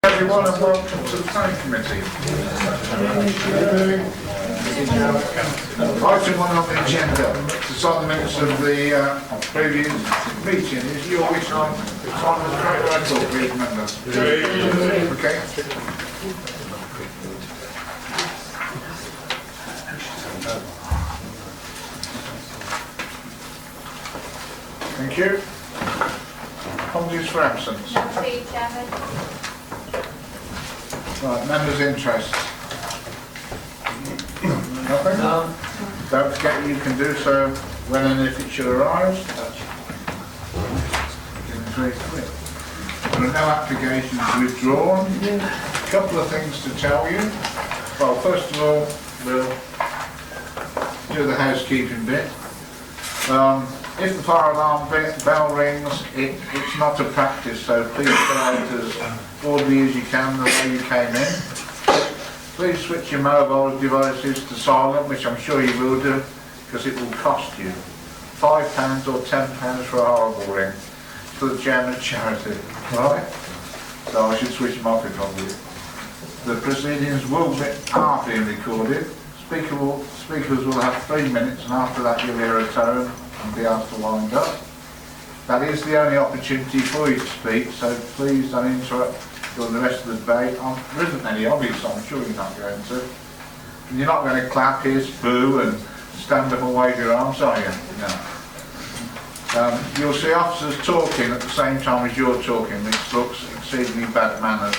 everyone and welcome to the planning committee. Item 1 on the agenda, to sign the minutes of the previous meeting. Is you always on the time of the correct record, please members? Okay. Thank you. Apologies for absence. Chairman. Right, members' interest. Nothing? No. Don't forget you can do so when and if it should arise. There are no applications withdrawn. A couple of things to tell you. Well, first of all, we'll do the housekeeping bit. If the fire alarm bell rings, it's not a practice, so please go out as orderly as you can the way you came in. Please switch your mobile devices to silent, which I'm sure you will do, because it will cost you £5 or £10 for a horrible ring for the chairman's charity, right? So I should switch them off if I do. The proceedings are being recorded. Speakers will have 3 minutes, and after that you'll hear a tone and be asked to wind up. That is the only opportunity for you to speak, so please don't interrupt during the rest of the debate. There isn't any obvious, I'm sure you're not going to. And you're not going to clap, hiss, boo and stand up and wave your arms, are you? No. You'll see officers talking at the same time as you're talking, which looks exceedingly bad manners.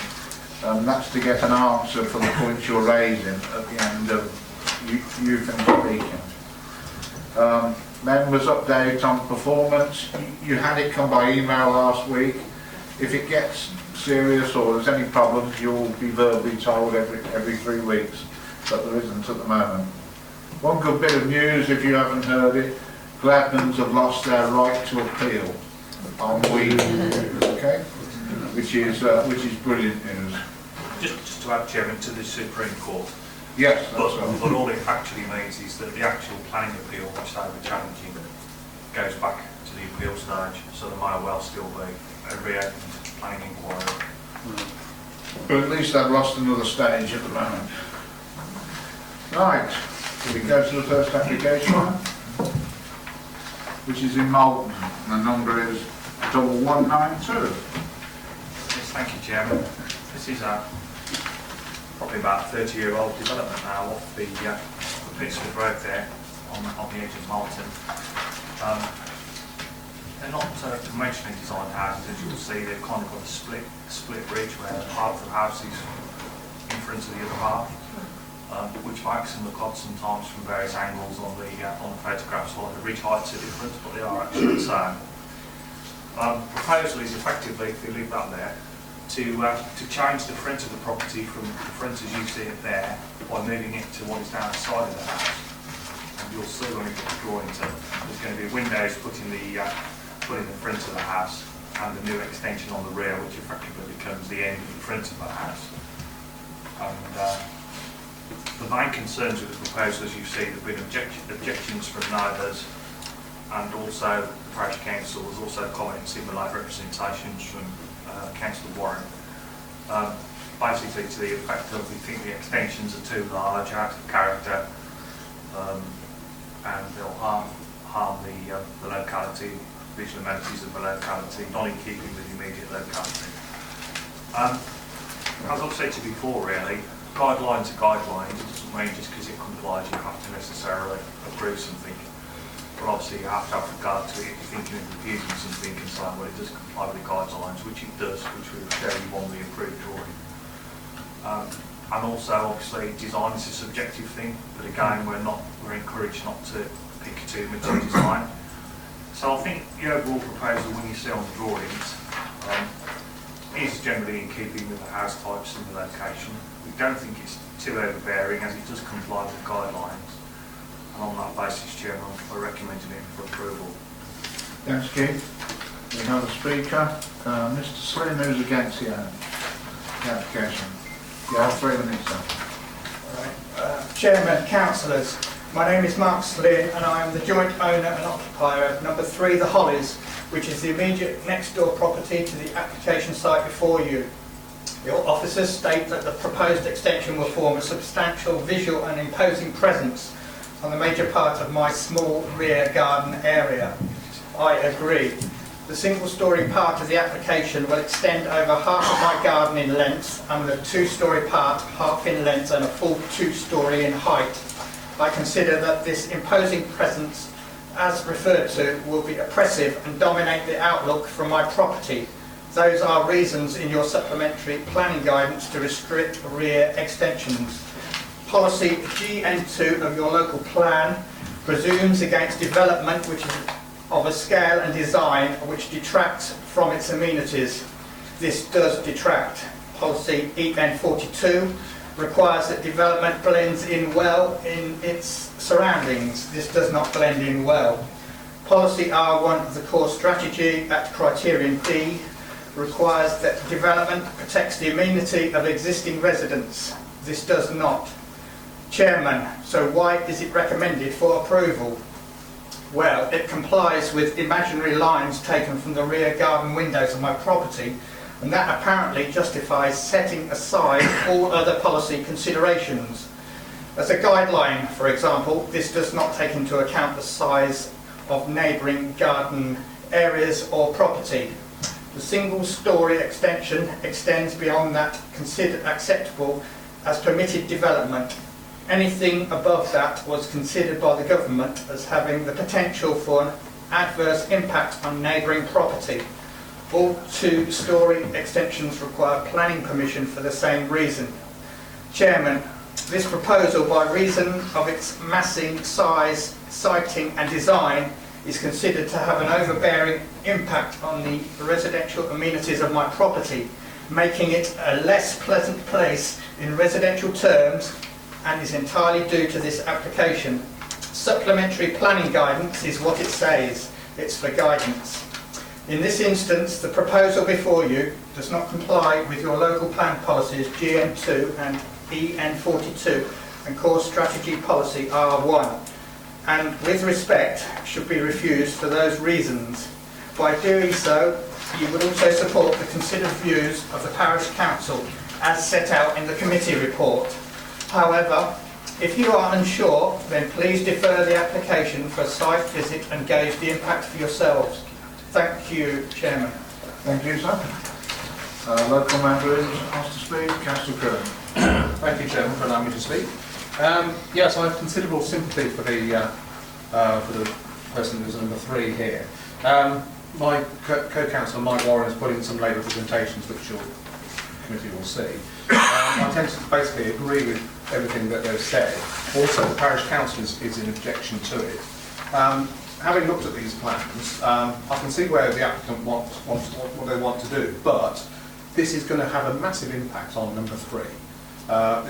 That's to get an answer for the points you're raising at the end of you finish speaking. Members' update on performance. You had it come by email last week. If it gets serious or there's any problems, you'll be verbally told every 3 weeks, but there isn't at the moment. One good bit of news, if you haven't heard it, Gladmans have lost their right to appeal on weed, okay? Which is brilliant news. Just to add, Chairman, to the Supreme Court. Yes, but all it actually means is that the actual planning appeal, which they were challenging, goes back to the appeal stage, so there may well still be a reopened planning inquiry. But at least they've lost another stage at the moment. Right, we go to the first application, which is in Malton, and the number is 1192. Yes, thank you, Chairman. This is probably about 30-year-old development now off the Pittsford Road there on the edge of Malton. They're not conventionally designed houses, as you'll see. They've kind of got a split ridge where half of the house is in front of the other half, which makes them look odd sometimes from various angles on the photographs. Like the ridge heights are different, but they are actually the same. Proposal is effectively, if you leave that there, to change the front of the property from the front as you see it there by moving it to what is down the side of the house. And you'll see when we get the drawings that there's going to be windows put in the front of the house and a new extension on the rear, which effectively becomes the end of the front of the house. And the main concerns with the proposal, as you see, there have been objections from neighbours, and also the parish council. There's also comments in the live representations from Councillor Warren, basically to the effect of we think the extensions are too large, out of character, and they'll harm the locality, visual amenities of the locality, not in keeping with the immediate locality. As I've said to you before, really, guidelines are guidelines. It doesn't mean just because it complies you have to necessarily approve something. But obviously you have to have regard to it if you're thinking of refusing something and saying, well, it does comply with the guidelines, which it does, which we will show you on the approved drawing. And also, obviously, design is a subjective thing, but again, we're encouraged not to pick too much of design. So I think the overall proposal, when you see on the drawings, is generally in keeping with the house types and the location. We don't think it's too overbearing, as it does comply with the guidelines. And on that basis, Chairman, we're recommending it for approval. Thanks, Keith. We have a speaker, Mr. Slim, who's against the application. You have 3 minutes, sir. Right. Chairman, councillors, my name is Mark Slynn and I am the joint owner and occupier of number 3 The Hollies, which is the immediate next door property to the application site before you. Your officers state that the proposed extension will form a substantial visual and imposing presence on the major part of my small rear garden area. I agree. The single-storey part of the application will extend over half of my garden in length and the two-storey part half in length and a full two-storey in height. I consider that this imposing presence, as referred to, will be oppressive and dominate the outlook from my property. Those are reasons in your supplementary planning guidance to restrict rear extensions. Policy GN2 of your local plan presumes against development which is of a scale and design which detracts from its amenities. This does detract. Policy EN42 requires that development blends in well in its surroundings. This does not blend in well. Policy R1 of the core strategy at criterion D requires that development protects the amenity of existing residents. This does not. Chairman, so why is it recommended for approval? Well, it complies with imaginary lines taken from the rear garden windows of my property, and that apparently justifies setting aside all other policy considerations. As a guideline, for example, this does not take into account the size of neighbouring garden areas or property. The single-storey extension extends beyond that considered acceptable as permitted development. Anything above that was considered by the government as having the potential for an adverse impact on neighbouring property. All two-storey extensions require planning permission for the same reason. Chairman, this proposal, by reason of its massing, size, siting and design, is considered to have an overbearing impact on the residential amenities of my property, making it a less pleasant place in residential terms, and is entirely due to this application. Supplementary planning guidance is what it says. It's for guidance. In this instance, the proposal before you does not comply with your local plan policies GN2 and EN42 and core strategy policy R1, and with respect should be refused for those reasons. By doing so, you would also support the considered views of the Parish Council as set out in the committee report. However, if you are unsure, then please defer the application for a site visit and gauge the impact for yourselves. Thank you, Chairman. Thank you, sir. Local members asked to speak. Councillor Curran. Thank you, Chairman, for allowing me to speak. Yes, I have considerable sympathy for the person who's number 3 here. My co-councillor Mike Warren has put in some late representations which your committee will see. I tend to basically agree with everything that they've said. Also, the parish council is in objection to it. Having looked at these plans, I can see where the applicant wants what they want to do, but this is going to have a massive impact on number 3.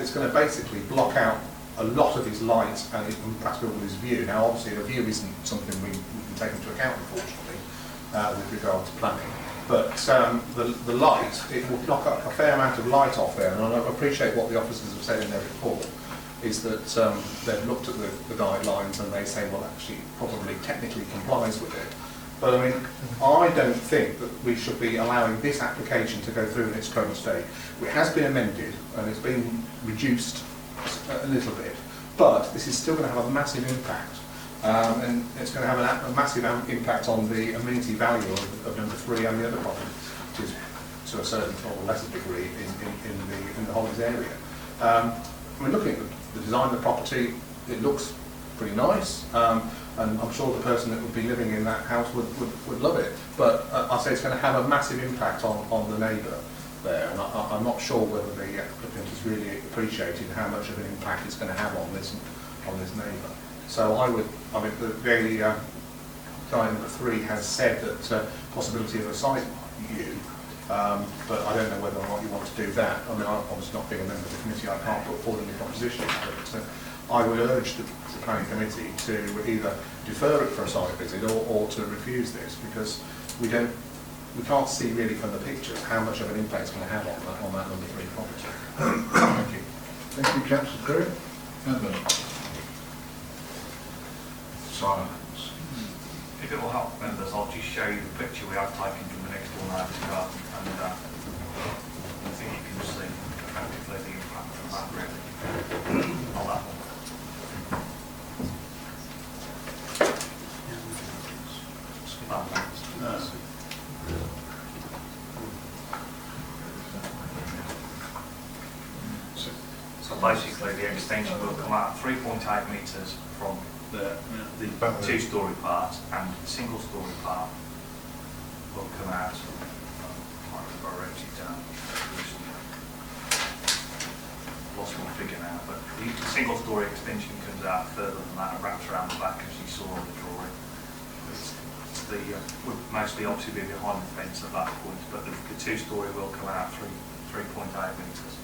It's going to basically block out a lot of his light and practically all his view. Now, obviously, the view isn't something we can take into account, unfortunately, with regard to planning. But the light, it will block up a fair amount of light off there, and I appreciate what the officers have said in their report, is that they've looked at the guidelines and they say, well, actually, it probably technically complies with it. But I mean, I don't think that we should be allowing this application to go through in its current state. It has been amended and it's been reduced a little bit, but this is still going to have a massive impact. And it's going to have a massive impact on the amenity value of number 3 and the other property, which is to a certain or lesser degree in the Hollies area. I mean, looking at the design of the property, it looks pretty nice, and I'm sure the person that would be living in that house would love it. But I say it's going to have a massive impact on the neighbour there, and I'm not sure whether the applicant has really appreciated how much of an impact it's going to have on this neighbour. So I mean, the guy number 3 has said that possibility of a site view, but I don't know whether or not you want to do that. I mean, I'm obviously not being a member of the committee, I can't put forward any propositions, but I would urge the planning committee to either defer it for a site visit or to refuse this, because we can't see really from the pictures how much of an impact it's going to have on that number 3 property. Thank you. Thank you, Councillor Curran. Heather. Silence. If it will help members, I'll just show you the picture we have taken from the next door neighbour's garden, and I think you basically the extension will come out 3.8 metres from the two-storey part, and the single-storey part will come out. I can't remember I wrote it down. Lost my figure now, but the single-storey extension comes out further than that and wraps around the back, as you saw on the drawing. Would mostly obviously be behind the fence at that point, but the two-storey will come out 3.8 metres.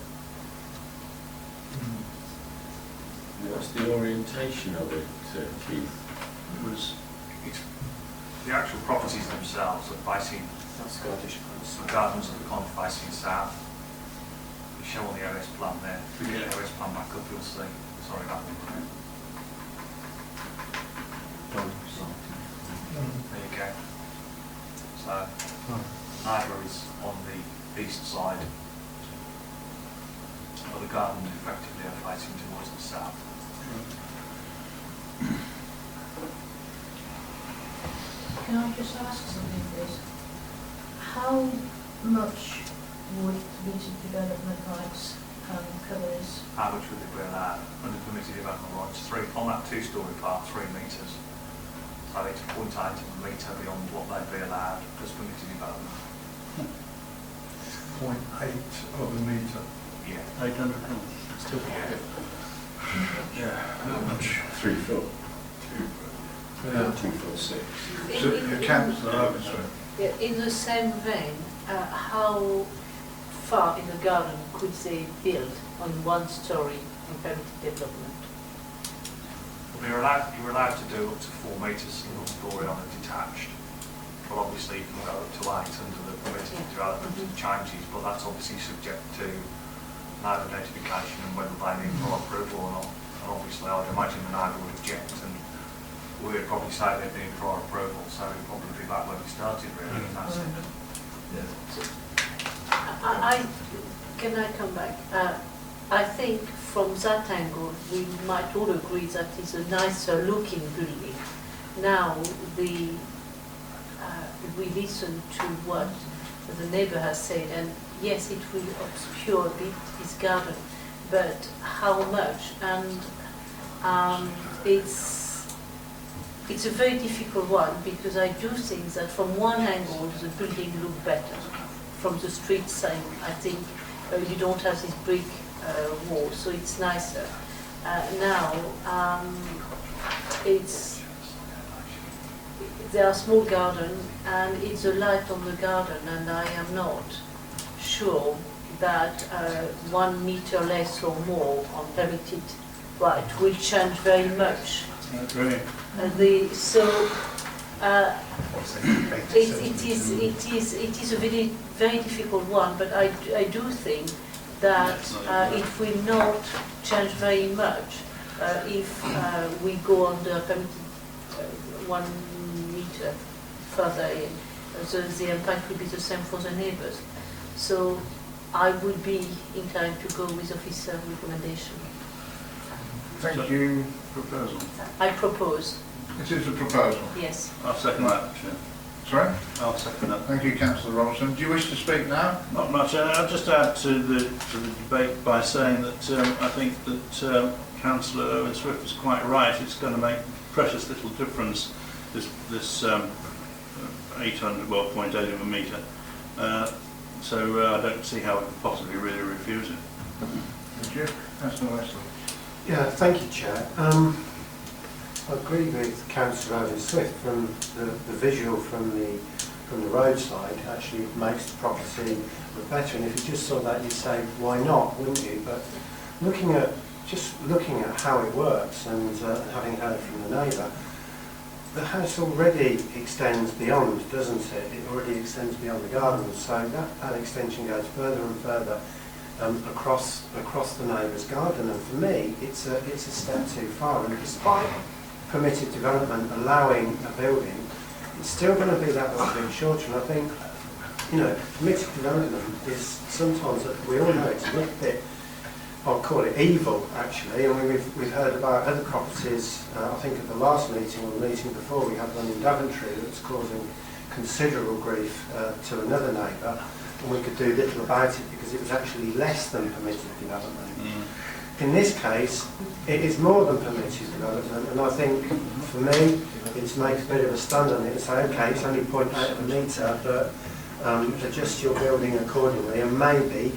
What's the orientation of it, Keith? It's the actual properties themselves are facing, the gardens are kind of facing south. We show on the OS plan there. If we get the OS plan back up, you'll see. Sorry, that one. There you go. So, neighbour is on the east side, but the garden effectively are facing towards the south. Can I just ask something, please? How much would permitted development rights cover this? How much would it be allowed under permitted development rights? On that two-storey part, 3 metres. So it's 0.8 of a metre beyond what they'd be allowed as permitted development. 0.8 of a metre. Yeah. 800 pounds. Still Yeah. How much? 3 foot? 2 foot 6. So, councillor Daventry. In the same vein, how far in the garden could they build on 1 story in permitted development? Well, you're allowed to do up to 4 metres single storey on a detached. Well, obviously you can go up to 8 under the permitted development changes, but that's obviously subject to neighbour notification and whether they need full approval or not. And obviously I'd imagine the neighbour would object, and we'd probably say they'd need prior approval, so we'd probably be back where we started really in that sense. Can I come back? I think from that angle we might all agree that it's a nicer looking building. Now we listen to what the neighbour has said, and yes, it will obscure a bit his garden, but how much? And it's a very difficult one, because I do think that from one angle the building looks better. From the street side, I think you don't have this brick wall, so it's nicer. Now, there are small garden, and it's a light on the garden, and I am not sure that 1 metre less or more on permitted right will change very much. Great. It is a very, very difficult one, but I do think that it will not change very much if we go under permitted 1 metre further in. So the impact will be the same for the neighbours. So I would be inclined to go with officer recommendation. Thank you. Proposal. I propose, This is a proposal. yes. I'll second that, Chair. Sorry? I'll second that. Thank you, councillor Robinson. Do you wish to speak now? Not much. I'll just add to the debate by saying that I think that Councillor Owen Swift is quite right. It's going to make precious little difference, this 800, well, 0.8 of a metre. So I don't see how we can possibly really refuse it. Thank you. Councillor Wesley. Yeah, thank you, Chair. I agree with Councillor Owen Swift. From the visual from the roadside actually makes the property look better. And if you just saw that, you'd say, why not, wouldn't you? But looking at how it works and having heard from the neighbour, the house already extends beyond, doesn't it? It already extends beyond the garden, so that extension goes further and further across the neighbour's garden. And for me, it's a step too far. And despite permitted development allowing a building, it's still going to be that little bit shorter. And I think, permitted development is sometimes, we all know it's a little bit, I'll call it evil, actually. I mean, we've heard about other properties, I think at the last meeting or the meeting before, we had one in Daventry that's causing considerable grief to another neighbour, and we could do little about it because it was actually less than permitted development. in this case, it is more than permitted development, and I think, for me, it makes a bit of a stand on it and say, okay, it's only 0.8 of a metre, but adjust your building accordingly, and maybe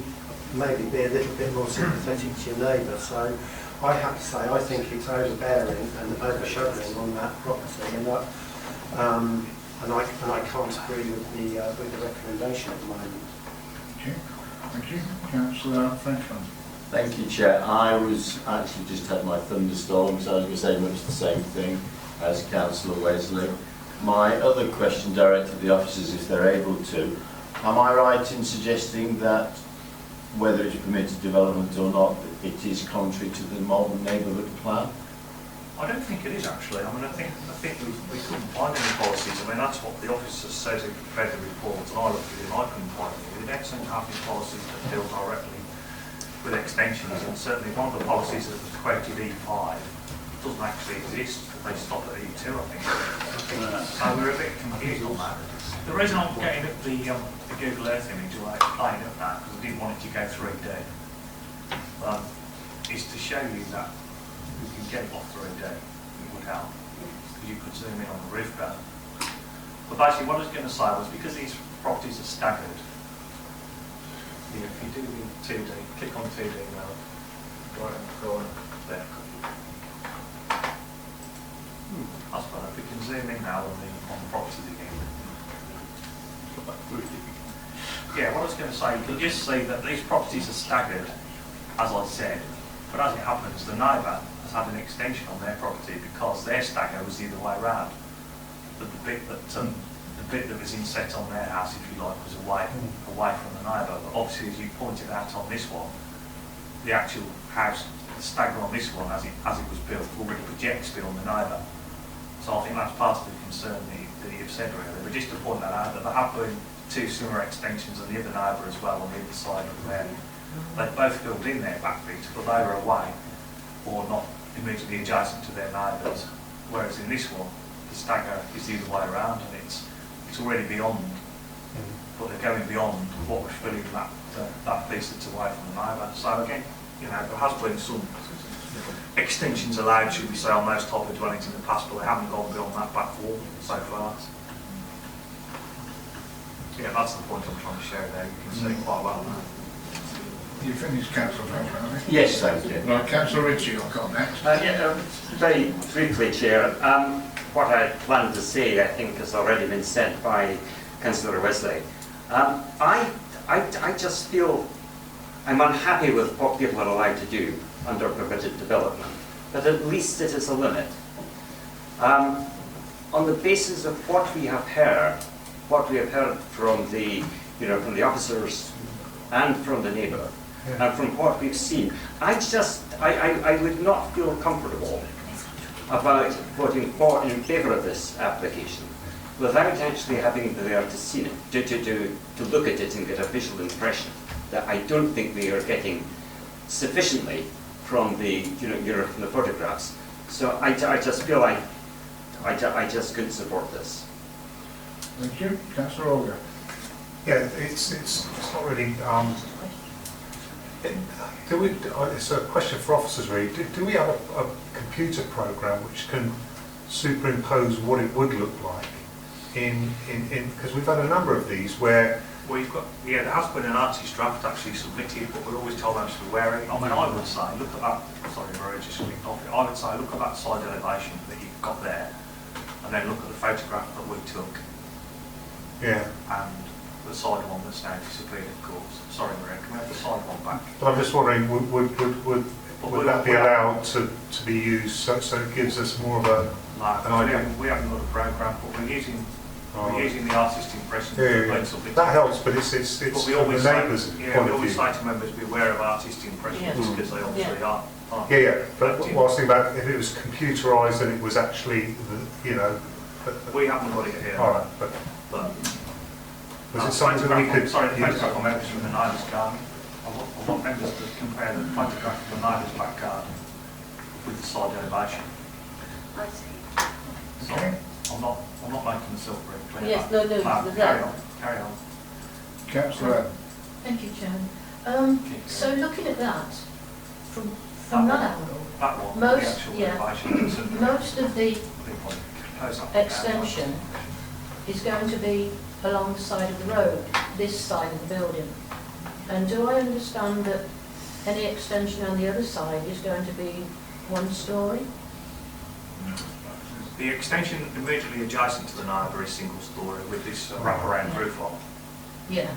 be a little bit more sympathetic to your neighbour. So I have to say, I think it's overbearing and overshadowing on that property, and I can't agree with the recommendation at the moment. Okay, thank you. Councillor Frenchman. Thank you, Chair. I was actually just had my thunderstorm, so I was going to say much the same thing as Councillor Wesley. My other question directed to the officers, if they're able to, am I right in suggesting that whether it's permitted development or not, it is contrary to the modern neighbourhood plan? I don't think it is actually. I mean, I think we couldn't find any policies. I mean, that's what the officer says in prepared the report, and I looked at it and I couldn't find any. We don't seem to have any policies that deal directly with extensions, and certainly one of the policies that was quoted E5 doesn't actually exist. They stop at E2, I think. So we're a bit confused on that. The reason I'm getting up the Google Earth image, or playing up that, because I didn't want it to go 3D, is to show you that we can get it off 3D. It would help, because you could zoom in on the roof better. But basically what I was going to say was, because these properties are staggered, if you do the 2D, click on 2D now, go on there. That's better. We can zoom in now on the properties again. Yeah, what I was going to say, you can just see that these properties are staggered, as I said, but as it happens, the neighbour has had an extension on their property because their stagger was the other way around. But the bit that was inset on their house, if you like, was away from the neighbour. But obviously, as you pointed out on this one, the actual house, the stagger on this one, as it was built, already projects beyond the neighbour. So I think that's part of the concern that you've said, really. But just to point that out, that there have been 2 similar extensions on the other neighbour as well, on the other side of them. They both filled in their back bit, but they were away or not immediately adjacent to their neighbours. Whereas in this one, the stagger is the other way around, and it's already beyond, but they're going beyond what was filling that piece that's away from the neighbour. So again, there has been some extensions allowed, should we say, on those type of dwellings in the past, but they haven't gone beyond that back wall so far. Yeah, that's the point I'm trying to share there. You can see quite well now. You finished, Councillor Frenchman, haven't you? Yes, thank you. Right, Councillor Ritchie, I'll come next. Very briefly, Chair. What I planned to say, I think, has already been said by Councillor Wesley. I just feel I'm unhappy with what people are allowed to do under permitted development, but at least it is a limit. On the basis of what we have heard from the officers and from the neighbour, and from what we've seen, I would not feel comfortable about voting in favour of this application without actually having been there to see it, to look at it and get a visual impression that I don't think we are getting sufficiently from the from the photographs. So I just feel I just couldn't support this. Thank you. Councillor Olga. Yeah, it's not really. It's a question for officers really. Do we have a computer program which can superimpose what it would look like in because we've had a number of these where we've got, there has been an artist draft actually submitted, but we're always told to be wary. I mean, I would say, look at that, sorry, Maria, just speaking off it. I would say, look at that side elevation that you've got there, and then look at the photograph that we took. Yeah. And the side one that's now disappeared, of course. Sorry, Maria, can we have the side one back? But I'm just wondering, would that be allowed to be used so it gives us more of an idea? We haven't got a program, but we're using the artist impression. That helps, but it's from the neighbours' point of view. We always say to members, beware of artist impressions because they obviously are. Yeah. But what I was thinking about, if it was computerised and it was actually, we haven't got it here. All right, but was it something that we could? Sorry, the photograph of members from the neighbour's garden. I want members to compare the photograph of the neighbour's back garden with the side elevation. I see. Sorry, I'm not making myself very clear. Yes, no, carry on. Councillor. Thank you, Chairman. So looking at that, from from that angle, That one, Most- the actual yeah. elevation, it's most of the a extension is going to be along the side of the road, this side of the building. And do I understand that any extension on the other side is going to be 1 storey? The extension immediately adjacent to the neighbour is single storey with this wraparound roof on. Yeah.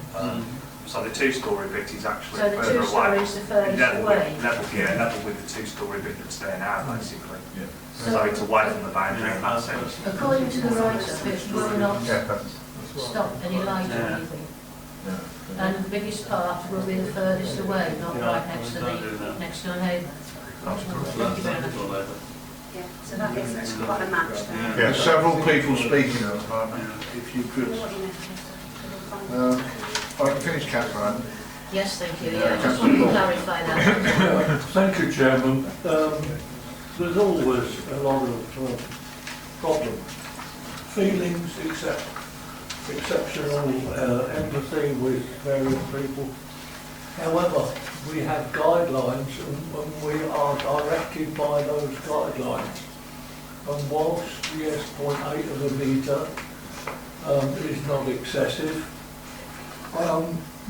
So the 2-storey bit is actually So the further 2 away. storey is the furthest Level away? level with the 2-storey bit that's there now, basically. Yeah. So it's away from the boundary in that sense. According to the write-up, it will not Yeah, that's, stop any light or Yeah. anything. And the biggest part will be the furthest away, not Yeah, right next to don't do the that. next door neighbour. Thank you very much. Yeah, so that is quite a match there. yeah, There's several people speaking at the moment. If you could, I can finish, Catherine. Yes, thank you, yeah, I just want to clarify that. Thank you, Chairman. There's always a lot of problem. Feelings, exceptional empathy with various people. However, we have guidelines and we are directed by those guidelines. And whilst, yes, 0.8 of a metre is not excessive,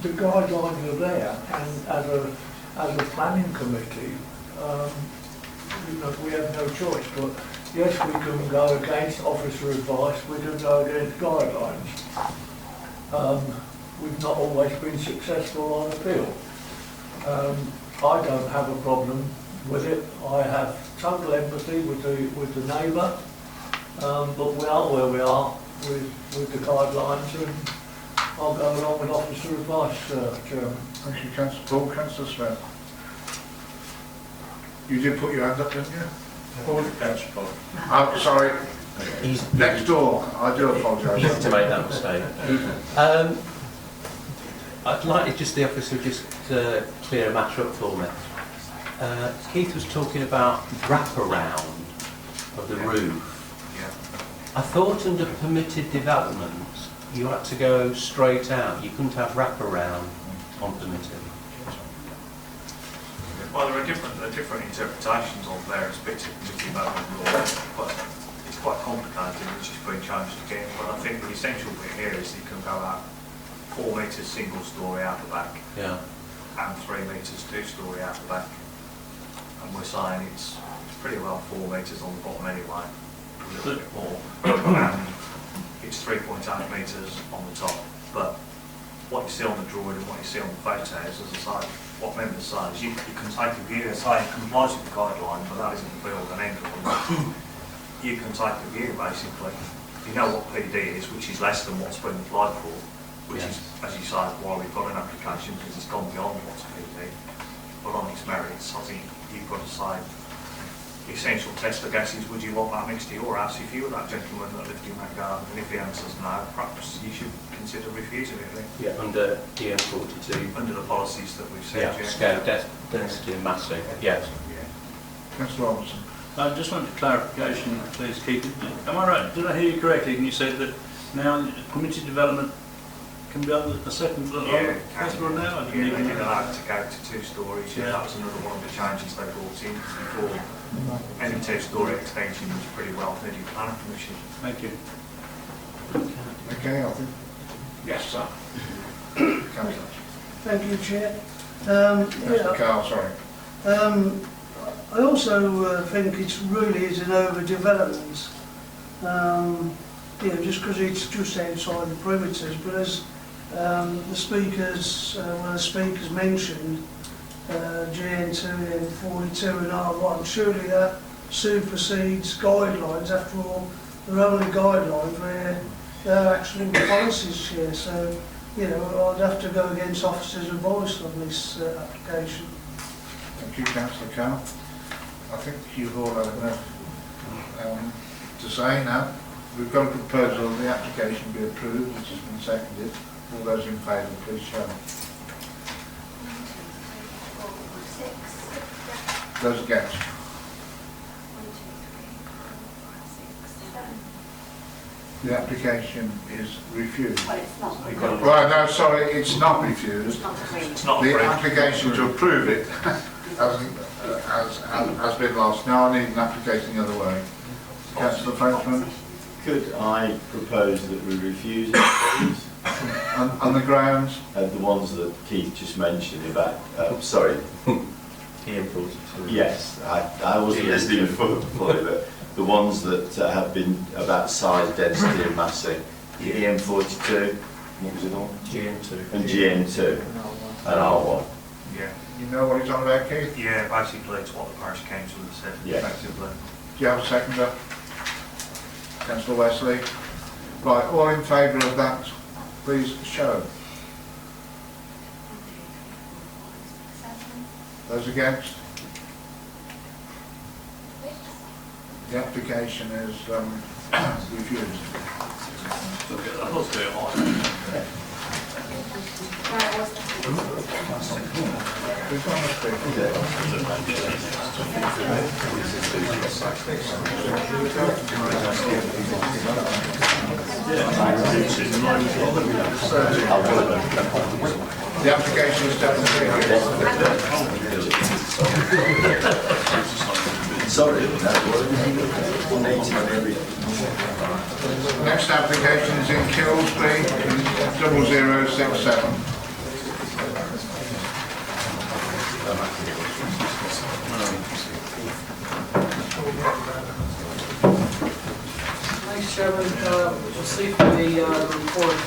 the guidelines are there, and as a planning committee, you know, we have no choice. But yes, we can go against officer advice. We can go against guidelines. We've not always been successful on appeal. I don't have a problem with it. I have total empathy with the neighbour, but we are where we are with the guidelines, and I'll go along with officer advice, Chairman. Thank you, Councillor Paul. Councillor Smith. You did put your hand up, didn't you? Councillor Paul. Oh, sorry. Next door. I do apologise. To make that mistake. I'd like just the officer just to clear a matter up for me. Keith was talking about wraparound of the roof. Yeah. I thought under permitted development you had to go straight out. You couldn't have wraparound on permitted. Well, there are different interpretations of various bits of community development law, but it's quite complicated, which is being changed again. But I think the essential bit here is that you can go out 4 metres single storey out the back, Yeah. and 3 metres 2-storey out the back. And we're saying it's pretty well 4 metres on the bottom anyway, a little bit more, and it's 3.8 metres on the top. But what you see on the drawing and what you see on the photos, as I say, what members say is you can take a view and say it complies with the guideline, but that isn't the build and end all. You can take a view basically. You know what PD is, which is less than what's been applied for, which is, as you say, why we've got an application, because it's gone beyond what's PD. But on its merits, I think you've got to say, the essential test, I guess, is would you want that next to your house if you were that gentleman that lived in that garden? And if the answer's no, perhaps you should consider refusing it then. Yeah, under DM 42. Under the policies that we've said. Yeah, scale density and massing. Yes. Councillor Robertson. I just wanted clarification, please, Keith. Am I right? Did I hear you correctly? And you said that now permitted development can be on the second floor now? I didn't Yeah, even they did know. allow it to go to 2 storeys. Yeah, that was another one of the changes they brought in before. Any 2-storey extension was pretty well needed planning permission. Thank you. Okay, I think. Yes, sir. Councillor. Thank you, Chair. Councillor Carl, sorry. I also think it really is an overdevelopment. Just because it's just outside the perimeters, but as the speakers mentioned, GN2 and 42 and R1, surely that supersedes guidelines. After all, they're only guidelines where they're actually policies here. So, I'd have to go against officers' advice on this application. Thank you, Councillor Carl. I think you've all had enough to say now. We've got a proposal that the application be approved, which has been seconded. All those in favour, please show. Those against? The application is refused. Well, it's not. Right, no, sorry, it's not refused. It's not agreed. It's not The approved. application to approve it hasn't has been lost. Now I need an application the other way. Councillor Frenchman, Could I propose that we refuse it, please? on the grounds, The ones that Keith just mentioned about, sorry, yes, I wasn't listening fully, but the ones that have been about size, density and massing, the EM42, what was it on? GN2. And GN2 and R1. Yeah, you know what he's on about, Keith? yeah, basically it's what the parish council has said, Yeah. effectively. Do you have a seconder? Councillor Wesley. Right, all in favour of that, please show. Those against? The application is refused. Who's on the speaker? The application is definitely Sorry, next application is in Killsbury, 0067. Thanks, Chairman. Received the report.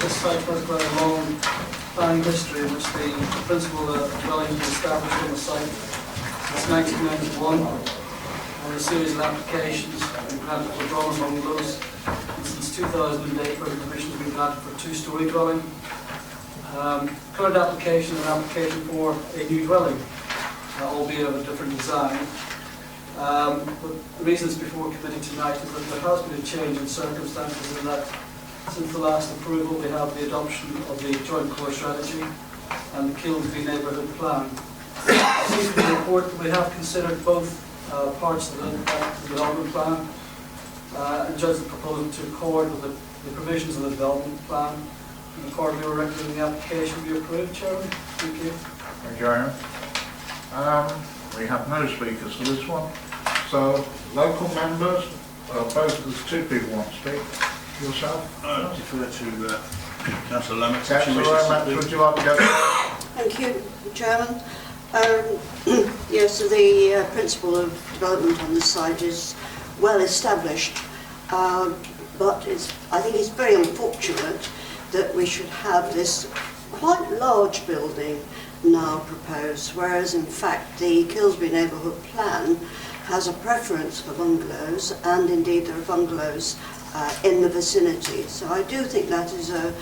This site has got a long planning history in which the principal dwelling was established on the site since 1991. On a series of applications and granted withdrawal among those. And since 2008, where the permission has been granted for a two-storey dwelling. Current application is an application for a new dwelling, albeit of a different design. But the reasons before committee tonight is that there has been a change in circumstances in that since the last approval we have the adoption of the joint core strategy and the Kilsby neighbourhood plan. It seems from the report that we have considered both parts of the development plan and judged the proposal to accord with the provisions of the development plan. And accordingly, we're recommending the application be approved, Chairman. Thank you. Thank you, Aaron. We have no speakers for this one. So, local members, both, there's two people want to speak. Yourself? I defer to Councillor Lomax. Councillor Lomax, would you like to go? Thank you, Chairman. Yes, so the principle of development on this site is well established, but I think it's very unfortunate that we should have this quite large building now proposed, whereas in fact the Kilsby neighbourhood plan has a preference for bungalows, and indeed there are bungalows in the vicinity. So I do think that is a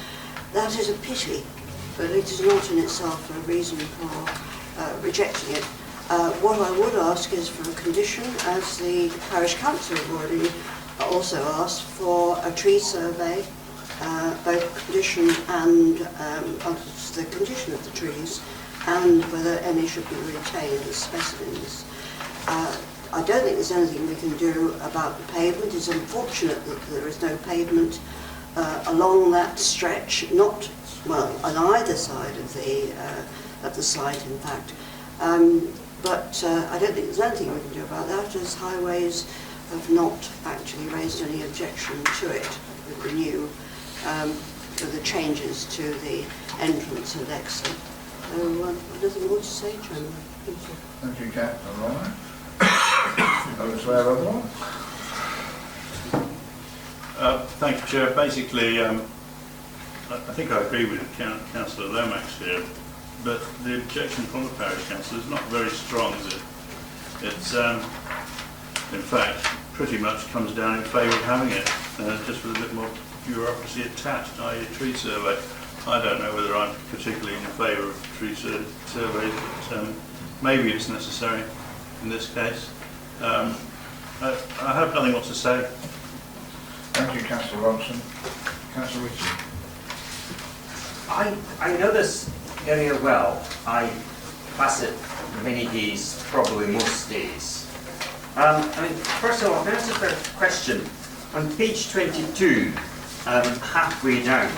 pity, but it is not in itself a reason for rejecting it. What I would ask is for a condition, as the parish council have already also asked for a tree survey, both condition and the condition of the trees, and whether any should be retained as specimens. I don't think there's anything we can do about the pavement. It's unfortunate that there is no pavement along that stretch, not, well, on either side of the site, in fact. But I don't think there's anything we can do about that, as Highways have not actually raised any objection to it with the new, for the changes to the entrance and exit. So, nothing more to say, Chairman. Thank you. Thank you, Captain. All right. Swear otherwise. Thank you, Chair. Basically, I think I agree with Councillor Lomax here, but the objection from the parish council is not very strong, is it? It's, in fact, pretty much comes down in favour of having it, just with a bit more bureaucracy attached, i.e. a tree survey. I don't know whether I'm particularly in favour of tree surveys, but maybe it's necessary in this case. I have nothing more to say. Thank you, Councillor Robson. Councillor Richard. I know this area well. I pass it many days, probably most days. I mean, first of all, can I ask a question? On page 22, halfway down,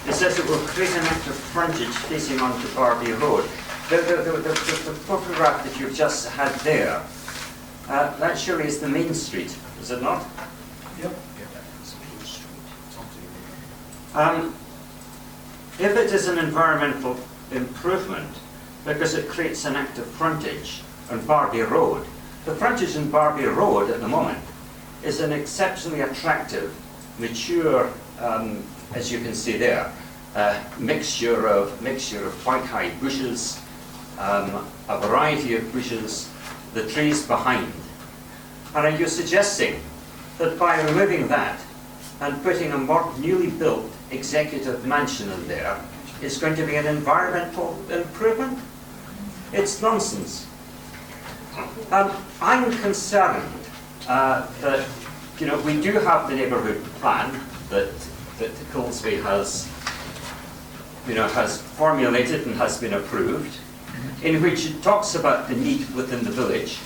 it says it will create an extra frontage facing onto Barbie Road. the photograph that you've just had there, that surely is the main street, is it not? Yep. If it is an environmental improvement because it creates an active frontage on Barbie Road, the frontage on Barbie Road at the moment is an exceptionally attractive, mature, as you can see there, mixture of quite high bushes, a variety of bushes, the trees behind. And are you suggesting that by removing that and putting a more newly built executive mansion in there, is going to be an environmental improvement? It's nonsense. I'm concerned that, you know, we do have the neighbourhood plan that Coulsby has formulated and has been approved, in which it talks about the need within the village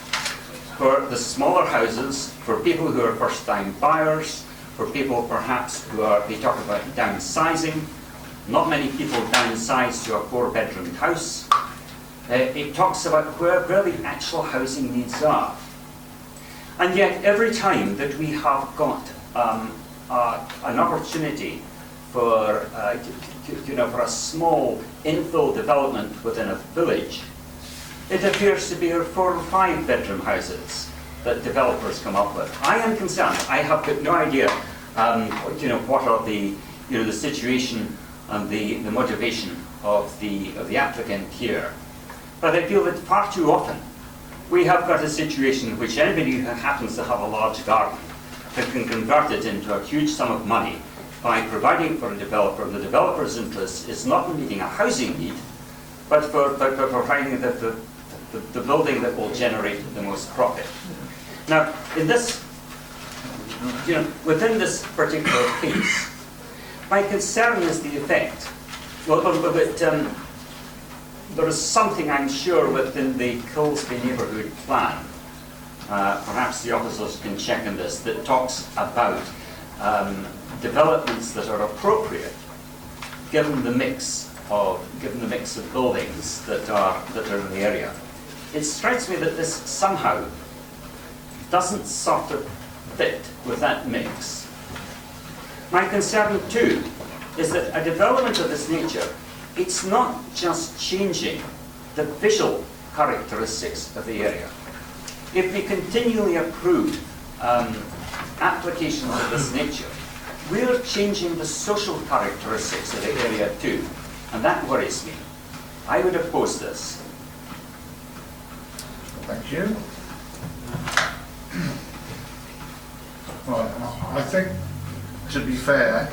for the smaller houses, for people who are first-time buyers, for people perhaps they talk about downsizing. Not many people downsize to a 4-bedroom house. It talks about where the actual housing needs are. And yet every time that we have got an opportunity for for a small infill development within a village, it appears to be 4 or 5-bedroom houses that developers come up with. I am concerned. I have got no idea, what are the situation and the motivation of the applicant here. But I feel that far too often we have got a situation in which anybody who happens to have a large garden can convert it into a huge sum of money by providing for a developer. The developer's interest is not in meeting a housing need, but for providing the building that will generate the most profit. Now, in this, within this particular case, my concern is the effect. There is something, I'm sure, within the Coulsby neighbourhood plan, perhaps the officers can check on this, that talks about developments that are appropriate given the mix of buildings that are in the area. It strikes me that this somehow doesn't sort of fit with that mix. My concern too is that a development of this nature, it's not just changing the visual characteristics of the area. If we continually approve applications of this nature, we're changing the social characteristics of the area too, and that worries me. I would oppose this. Thank you. Well, I think, to be fair,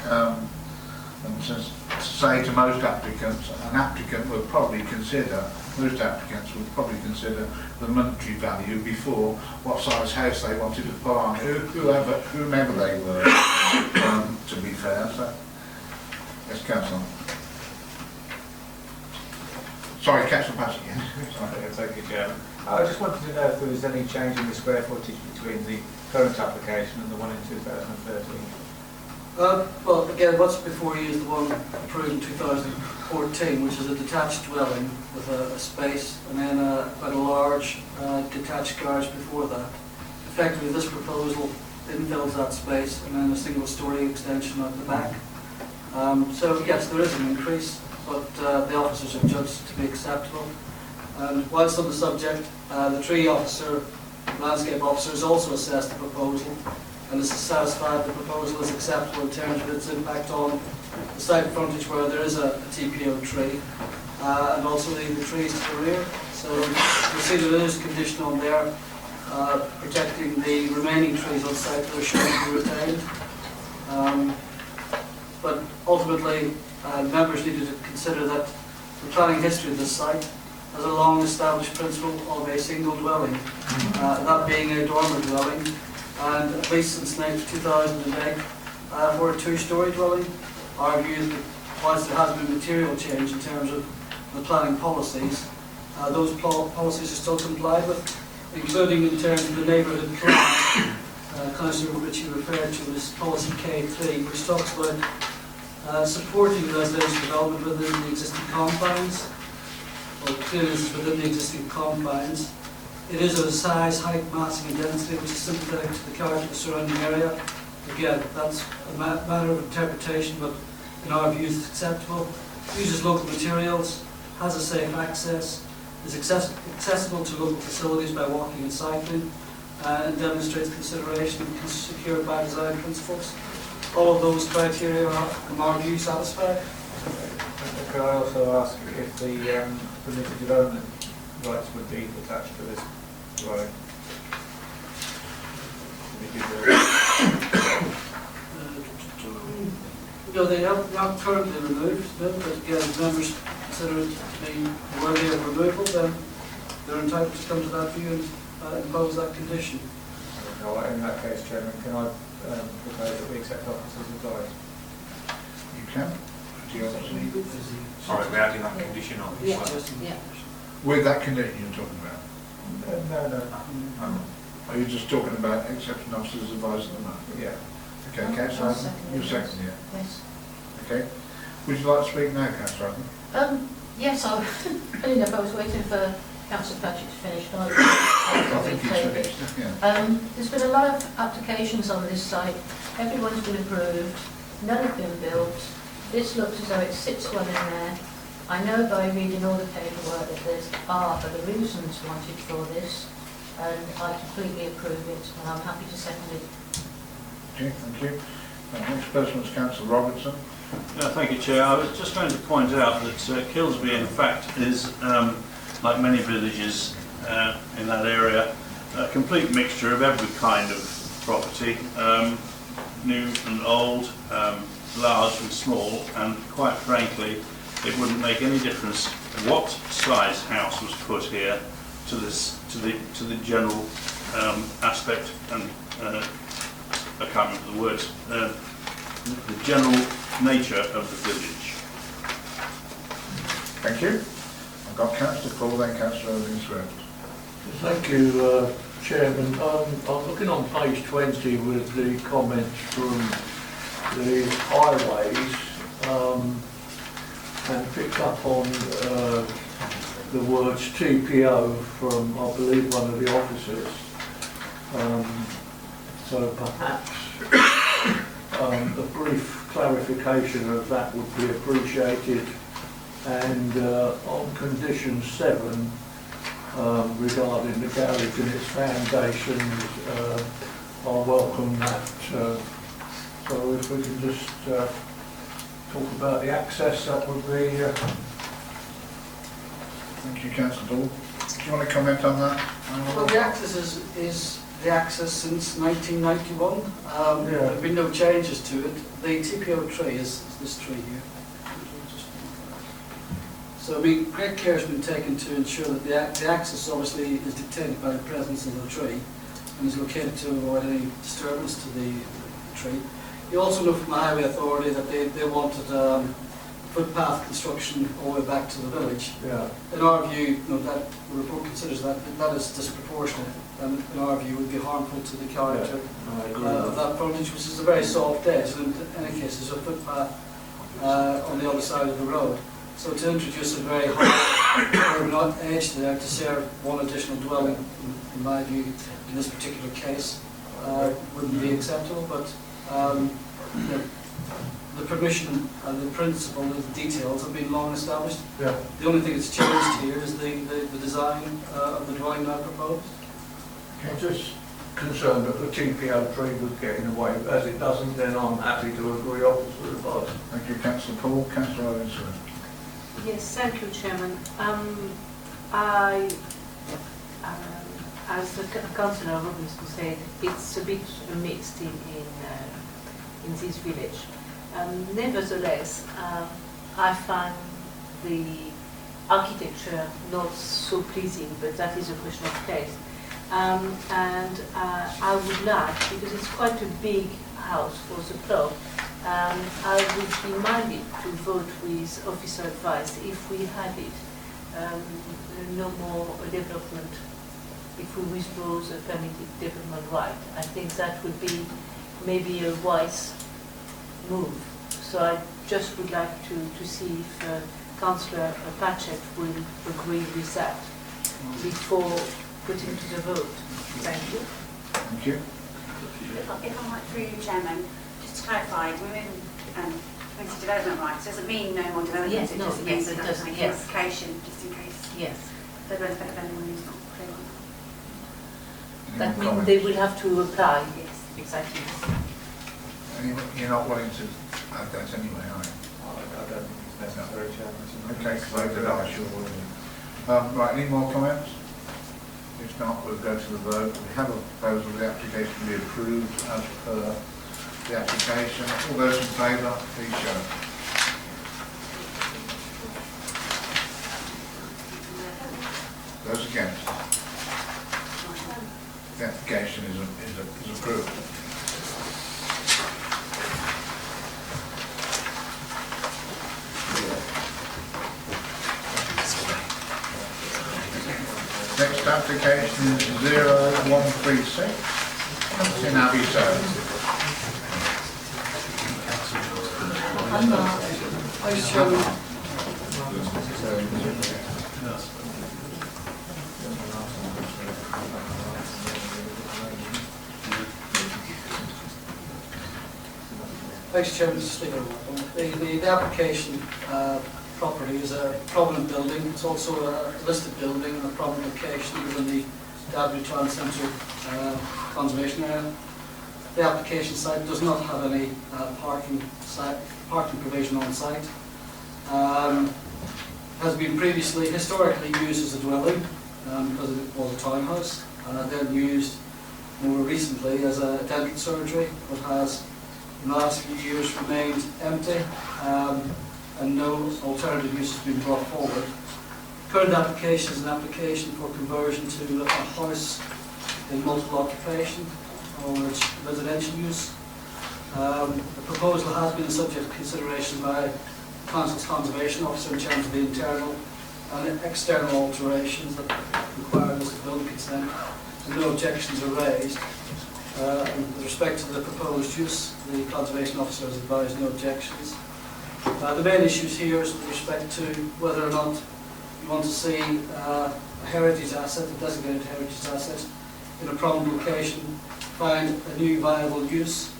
and to say to most applicants, an applicant would probably consider, most applicants would probably consider the monetary value before what size house they wanted to put on, whomever they were, to be fair. So, yes, Councillor. Sorry, Councillor Patrick. Thank you, Chairman. I just wanted to know if there was any change in the square footage between the current application and the one in 2013. Well, again, what's before you is the one approved in 2014, which is a detached dwelling with a space and then quite a large detached garage before that. Effectively, this proposal infills that space and then a single-storey extension at the back. So yes, there is an increase, but the officers have judged to be acceptable. And whilst on the subject, the tree officer, landscape officer, has also assessed the proposal and is satisfied the proposal is acceptable in terms of its impact on the side frontage where there is a TPO tree, and also the trees to the rear. So you see that it is conditional on there, protecting the remaining trees on site that are shown to be retained. But ultimately, members needed to consider that the planning history of this site has a long established principle of a single dwelling, that being a dormer dwelling, and at least since 2008, for a 2-storey dwelling. Argued that whilst there has been material change in terms of the planning policies, those policies are still complied with, including in terms of the neighbourhood plan. Councillor Ritchie referred to this policy K3, which talks about supporting residential development within the existing confines. or clearance within the existing confines. It is of a size, height, massing and density which is sympathetic to the character of the surrounding area. Again, that's a matter of interpretation, but in our view it's acceptable. Uses local materials, has a safe access, is accessible to local facilities by walking and cycling, and demonstrates consideration and secured by design principles. All of those criteria are, in our view, satisfied. Could I also ask if the permitted development rights would be attached to this dwelling? No, they are currently removed, but again, if members consider it to be worthy of removal, then they're entitled to come to that view and impose that condition. No, in that case, Chairman, can I propose that we accept officers' advice? You can. Do you obviously? Sorry, we're adding that condition on. Yeah, yeah. With that condition you're talking about? No. Are you just talking about accepting officers' advice at the moment? Yeah. Okay, I'll Councillor second Adam, you it. second it? Yes. Okay. Would you like to speak now, Councillor Adam? Yes, funny enough, I was waiting for Councillor Patrick to finish. But I think he's finished, yeah. There's been a lot of applications on this site. Everyone's been approved. None have been built. This looks as though it sits well in there. I know by reading all the paperwork that there's other reasons wanted for this, and I completely approve it, and I'm happy to second it. Okay, thank you. Next person was Councillor Robertson. Thank you, Chair. I was just going to point out that Kilsby, in fact, is, like many villages in that area, a complete mixture of every kind of property, new and old, large and small, and quite frankly, it wouldn't make any difference what size house was put here to the general aspect and I can't remember the words. The general nature of the village. Thank you. I've got Councillor Paul, then Councillor Swift. Thank you, Chairman. I'm looking on page 20 with the comments from the highways and picked up on the words TPO from, I believe, one of the officers. So perhaps a brief clarification of that would be appreciated. And on condition 7, regarding the garage and its foundations, I welcome that. So if we can just talk about the access, that would be... Thank you, Councillor Paul. Do you want to comment on that? Well, the access is the access since 1991. There have been no changes to it. The TPO tree is this tree here. So I mean, great care has been taken to ensure that the access obviously is dictated by the presence of the tree and is located to avoid any disturbance to the tree. You also know from the Highway Authority that they wanted footpath construction all the way back to the village. Yeah. In our view, that the report considers that is disproportionate, and in our view would be harmful to the character of that frontage, which is a very soft edge, and in any case there's a footpath on the other side of the road. So to introduce a very hard urban edge there to serve one additional dwelling, in my view, in this particular case, wouldn't be acceptable, but the permission and the principle and the details have been long established. Yeah. The only thing that's changed here is the design of the dwelling now proposed. I'm just concerned that the TPO tree would get in the way. As it doesn't, then I'm happy to agree officer advice. Thank you, Councillor Paul. Councillor Robinson. Yes, thank you, Chairman. As Councillor Robinson said, it's a bit mixed in this village. Nevertheless, I find the architecture not so pleasing, but that is a question of taste. And I would like, because it's quite a big house for the plot, I would be minded to vote with officer advice if we had it. No more development, if we withdraw the permitted development right. I think that would be maybe a wise move. So I just would like to see if Councillor Patchett will agree with that before putting to the vote. Thank you. Thank you. If I might, through you, Chairman, just to clarify, removing community development rights doesn't mean no more development. Yes, it no, just yes, means it that doesn't, kind of yes. clarification, just in case Yes. the benefit of anyone who's not clear on that. That means they will have to apply. Yes. Exactly. You're not willing to add that anyway, are you? I don't think it's necessary, Chairman. Okay, so did I, sure. Right, any more comments? If not, we'll go to the vote. We have a proposal, the application to be approved as per the application. All those in favour, please show. Those against? The application is approved. Next application is 0136. It's in Abbey Zone. Vice Chairman, the application property is a prominent building. It's also a listed building and a prominent location within the Daventry Town Centre conservation area. The application site does not have any parking provision on site. Has been historically used as a dwelling because it was a townhouse, then used more recently as a dental surgery, but has in the last few years remained empty and no alternative use has been brought forward. Current application is an application for conversion to a house in multiple occupation or residential use. The proposal has been subject to consideration by Council's Conservation Officer in terms of the internal and external alterations that require this building consent, and no objections are raised. With respect to the proposed use, the Conservation Officer has advised no objections. The main issues here is with respect to whether or not you want to see a heritage asset, a designated heritage asset, in a prominent location, find a new viable use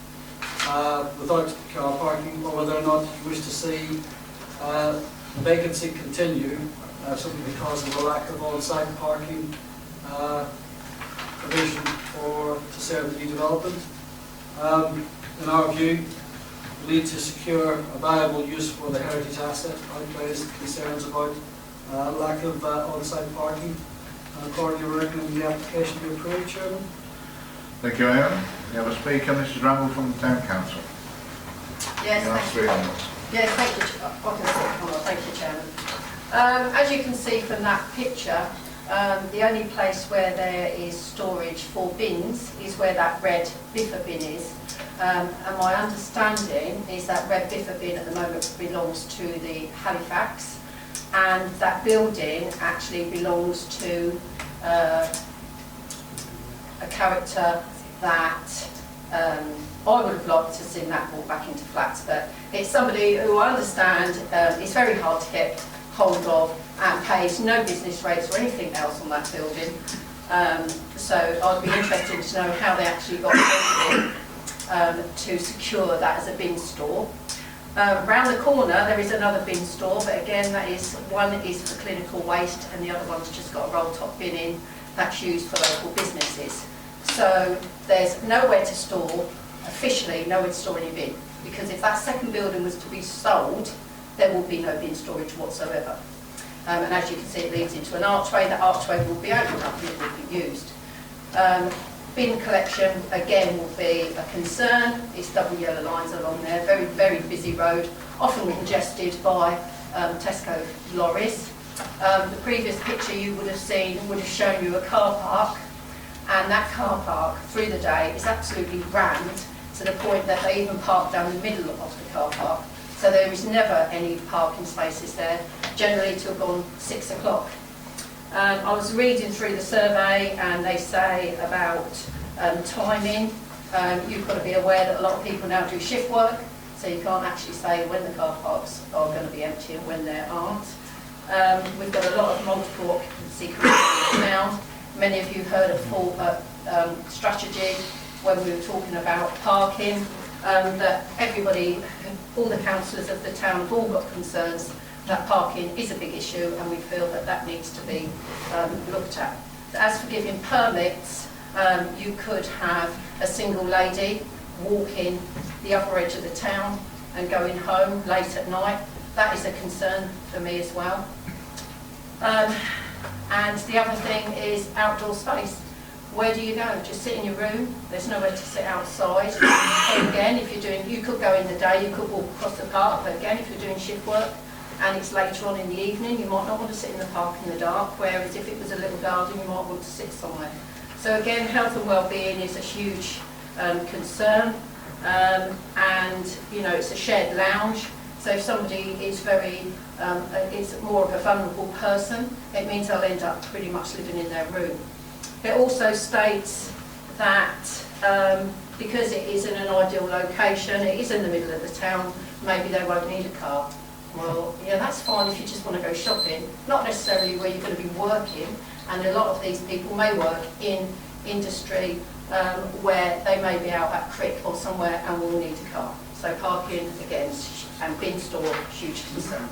without car parking, or whether or not you wish to see vacancy continue simply because of the lack of on-site parking provision to serve the new development. In our view, we need to secure a viable use for the heritage asset, outweighs the concerns about lack of on-site parking. Accordingly, we recommend the application be approved, Chairman. Thank you, Aaron. We have a speaker, Mrs. Ramble from the Town Council. Yes, thank you. Yes, thank you. Thank you, Chairman. As you can see from that picture, the only place where there is storage for bins is where that red biffa bin is. And my understanding is that red biffa bin at the moment belongs to the Halifax, and that building actually belongs to a character that I would have liked to have seen that brought back into flats, but it's somebody who I understand is very hard to get hold of and pays no business rates or anything else on that building. So I'd be interested to know how they actually got the building to secure that as a bin store. Round the corner there is another bin store, but again one is for clinical waste and the other one's just got a roll top bin in that's used for local businesses. So there's nowhere to store, officially nowhere to store any bin, because if that second building was to be sold, there will be no bin storage whatsoever. And as you can see, it leads into an archway. That archway will be opened up and it will be used. Bin collection, again, will be a concern. It's double yellow lines along there, very, very busy road, often congested by Tesco lorries. The previous picture you would have seen would have shown you a car park, and that car park through the day is absolutely rammed to the point that they even park down the middle of the car park. So there is never any parking spaces there, generally till gone 6 o'clock. I was reading through the survey and they say about timing. You've got to be aware that a lot of people now do shift work, so you can't actually say when the car parks are going to be empty and when there aren't. We've got a lot of multiple occupancy communities now. Many of you heard of full strategy when we were talking about parking, that everybody, all the councillors of the town have all got concerns that parking is a big issue, and we feel that that needs to be looked at. As for giving permits, you could have a single lady walking the upper edge of the town and going home late at night. That is a concern for me as well. And the other thing is outdoor space. Where do you go? Just sit in your room? There's nowhere to sit outside. So again, if you're doing, you could go in the day, you could walk across the park, but again, if you're doing shift work and it's later on in the evening, you might not want to sit in the park in the dark, whereas if it was a little garden, you might want to sit somewhere. So again, health and well-being is a huge concern, and you know, it's a shared lounge. So if somebody is is more of a vulnerable person, it means they'll end up pretty much living in their room. It also states that because it is in an ideal location, it is in the middle of the town, maybe they won't need a car. Well, yeah, that's fine if you just want to go shopping, not necessarily where you're going to be working, and a lot of these people may work in industry where they may be out at Crick or somewhere and will need a car. So parking, again, and bin store, huge concern.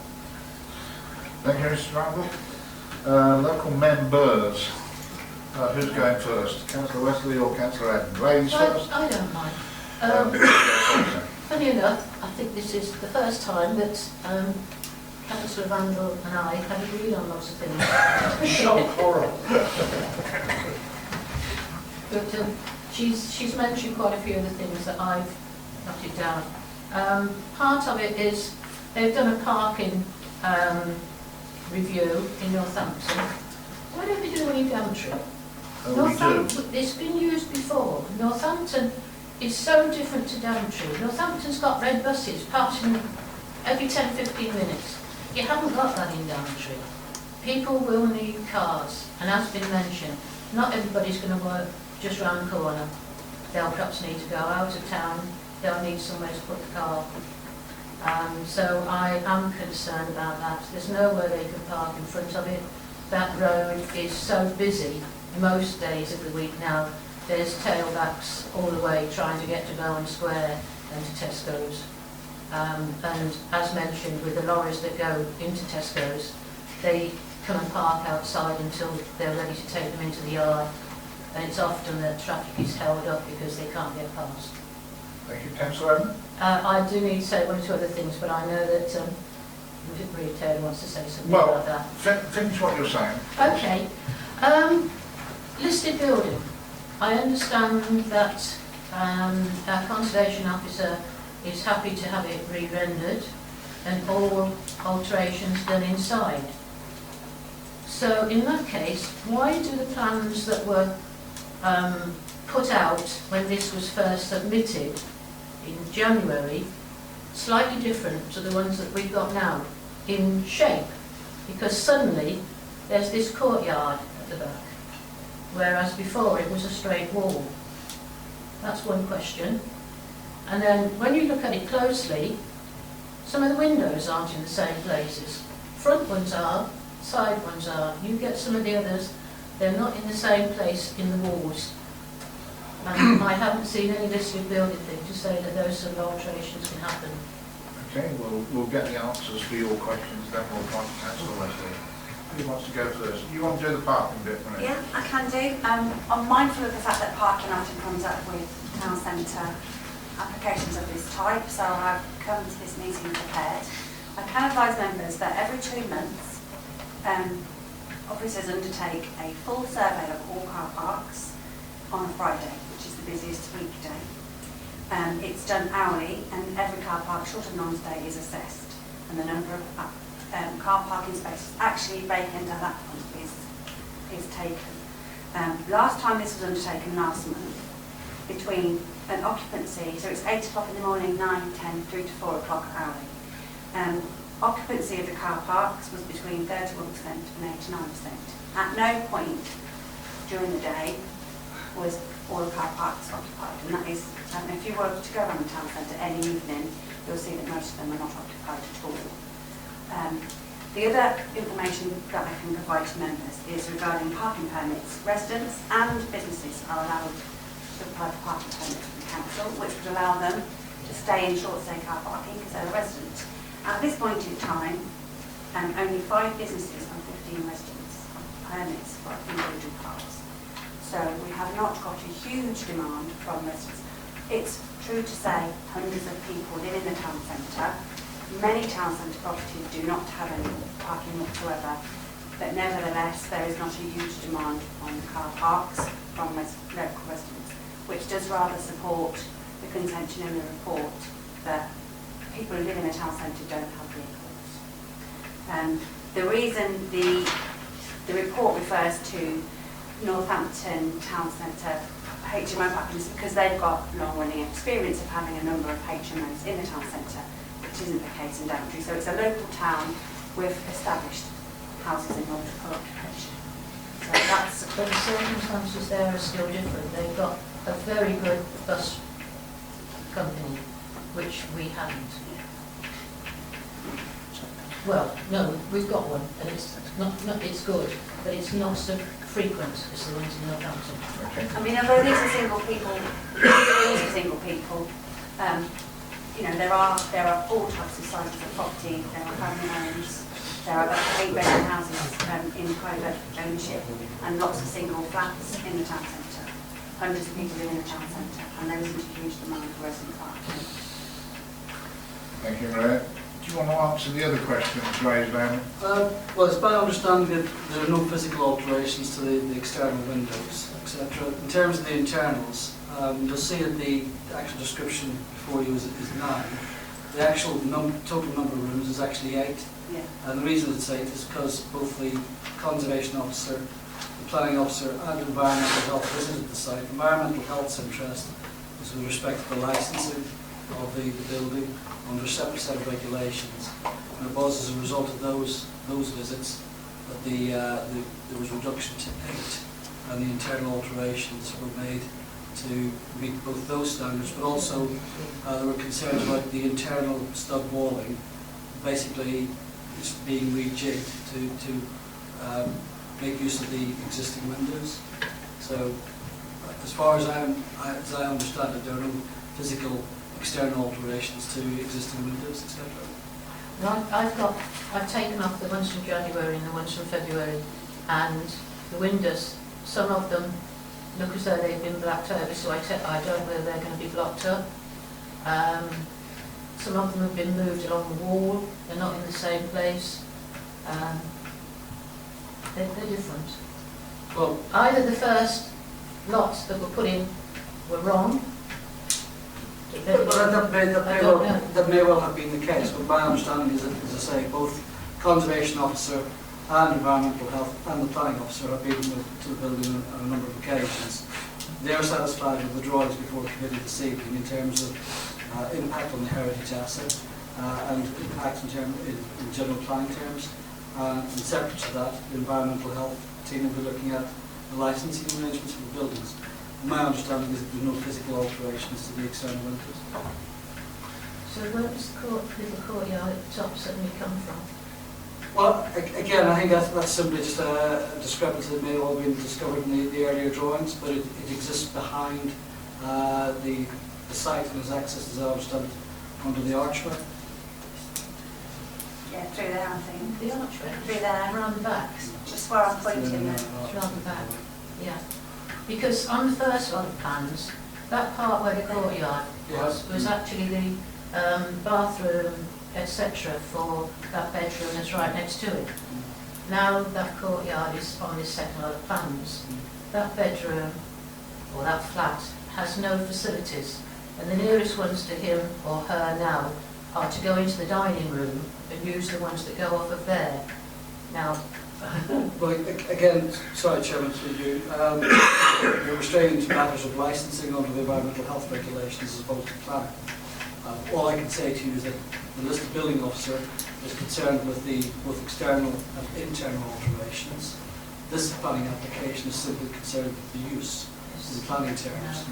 Thank you, Mr. Randall. Local members. Who's going first? Councillor Wesley or Councillor Adam? Ladies first? I don't mind. Funny enough, I think this is the first time that Councillor Randall and I have agreed on lots of things. Shock horror. But she's mentioned quite a few of the things that I've noted down. Part of it is they've done a parking review in Northampton. Why don't we do one in Daventry? Northampton, it's been used before. Northampton is so different to Daventry. Northampton's got red buses passing every 10-15 minutes. You haven't got that in Daventry. People will need cars, and as been mentioned, not everybody's going to work just round the corner. They'll perhaps need to go out of town, they'll need somewhere to put the car. So I am concerned about that. There's nowhere they can park in front of it. That road is so busy most days of the week now. There's tailbacks all the way trying to get to Bowen Square and to Tesco's. And as mentioned, with the lorries that go into Tesco's, they come and park outside until they're ready to take them into the yard. And it's often that traffic is held up because they can't get past. Thank you, Councillor Adam. I do need to say one or two other things, but I know that Maria Taylor wants to say something about that. Finish what you're saying. Okay. Listed building. I understand that our conservation officer is happy to have it re-rendered and all alterations done inside. So in that case, why do the plans that were put out when this was first submitted in January slightly different to the ones that we've got now in shape? Because suddenly there's this courtyard at the back, whereas before it was a straight wall. That's one question. And then when you look at it closely, some of the windows aren't in the same places. Front ones are, side ones are. You get some of the others, they're not in the same place in the walls. And I haven't seen any listed building thing to say that those sort of alterations can happen. Okay, we'll get the answers for your questions, then we'll find Councillor Wesley. Who wants to go first? You want to do the parking bit, right? Yeah, I can do. I'm mindful of the fact that parking often comes up with town centre applications of this type, so I've come to this meeting prepared. I can advise members that every 2 months, officers undertake a full survey of all car parks on a Friday, which is the busiest weekday. It's done hourly, and every car park short of non-stay is assessed, and the number of car parking spaces actually vacant at that point is taken. Last time this was undertaken last month, between an occupancy, so it's 8 o'clock in the morning, 9, 10, through to 4 o'clock hourly. Occupancy of the car parks was between 31% and 89%. At no point during the day was all the car parks occupied, and that is, if you were to go around the town centre any evening, you'll see that most of them are not occupied at all. The other information that I can provide to members is regarding parking permits. Residents and businesses are allowed to apply for parking permits with the council, which would allow them to stay in short stay car parking because they're a resident. At this point in time, only 5 businesses and 15 residents have permits for individual cars. So we have not got a huge demand from residents. It's true to say hundreds of people live in the town centre. Many town centre properties do not have any parking whatsoever, but nevertheless there is not a huge demand on car parks from local residents, which does rather support the contention in the report that people who live in the town centre don't have vehicles. The reason the report refers to Northampton Town Centre HMO parking is because they've got long-running experience of having a number of HMOs in the town centre, which isn't the case in Daventry. So it's a local town with established houses in multiple occupation. So that's... But the circumstances there are still different. They've got a very good bus company, which we haven't. Well, no, we've got one, and it's it's good, but it's not so frequent as the ones in Northampton. I mean, although these are single people, there are all types of sizes of property. There are family homes, there are 8 bedroom houses in private ownership, and lots of single flats in the town centre. Hundreds of people live in the town centre, and there isn't a huge demand for resident parking. Thank you, Maria. Do you want to answer the other questions raised, Amy? Well, it's my understanding that there are no physical alterations to the external windows, etc. In terms of the internals, you'll see that the actual description before you is 9. The actual total number of rooms is actually 8. Yeah. And the reason it's 8 is because both the conservation officer, the planning officer and environmental health visited the site. Environmental health's interest is with respect to the licensing of the building under a separate set of regulations, and it was as a result of those visits that there was reduction to 8, and the internal alterations were made to meet both those standards, but also there were concerns about the internal stud walling, basically it's being rejigged to make use of the existing windows. So as far as I understand it, there are no physical external alterations to existing windows, etc. Well, I've taken off the ones from January and the ones from February, and the windows, some of them look as though they've been blacked over, so I don't know whether they're going to be blocked up. Some of them have been moved along the wall, they're not in the same place. They're different. Well, either the first lots that were put in were wrong. That may well have been the case, but my understanding is that, as I say, both conservation officer and environmental health and the planning officer have been to the building on a number of occasions. They are satisfied with the drawings before committee this evening in terms of impact on the heritage asset and impact in general planning terms. And separate to that, the environmental health team will be looking at the licensing arrangements for the buildings. My understanding is that there are no physical alterations to the external windows. So where does the little courtyard at the top suddenly come from? Well, again, I think that's simply just a discrepancy that may have all been discovered in the earlier drawings, but it exists behind the site and is accessed, as I understand it, under the archway. Yeah, through there, I think. The archway? Through there. Around the back? Just where I'm pointing there. Around the back, yeah. Because on the first lot of plans, that part where the courtyard was actually the bathroom, etc. for that bedroom that's right next to it. Now that courtyard is on this second lot of plans. That bedroom, or that flat, has no facilities, and the nearest ones to him or her now are to go into the dining room and use the ones that go off of there. Now, well, again, sorry, Chairman, you're restraining to matters of licensing under the environmental health regulations as opposed to planning. All I can say to you is that the listed building officer is concerned with the both external and internal alterations. This planning application is simply concerned with the use in planning terms.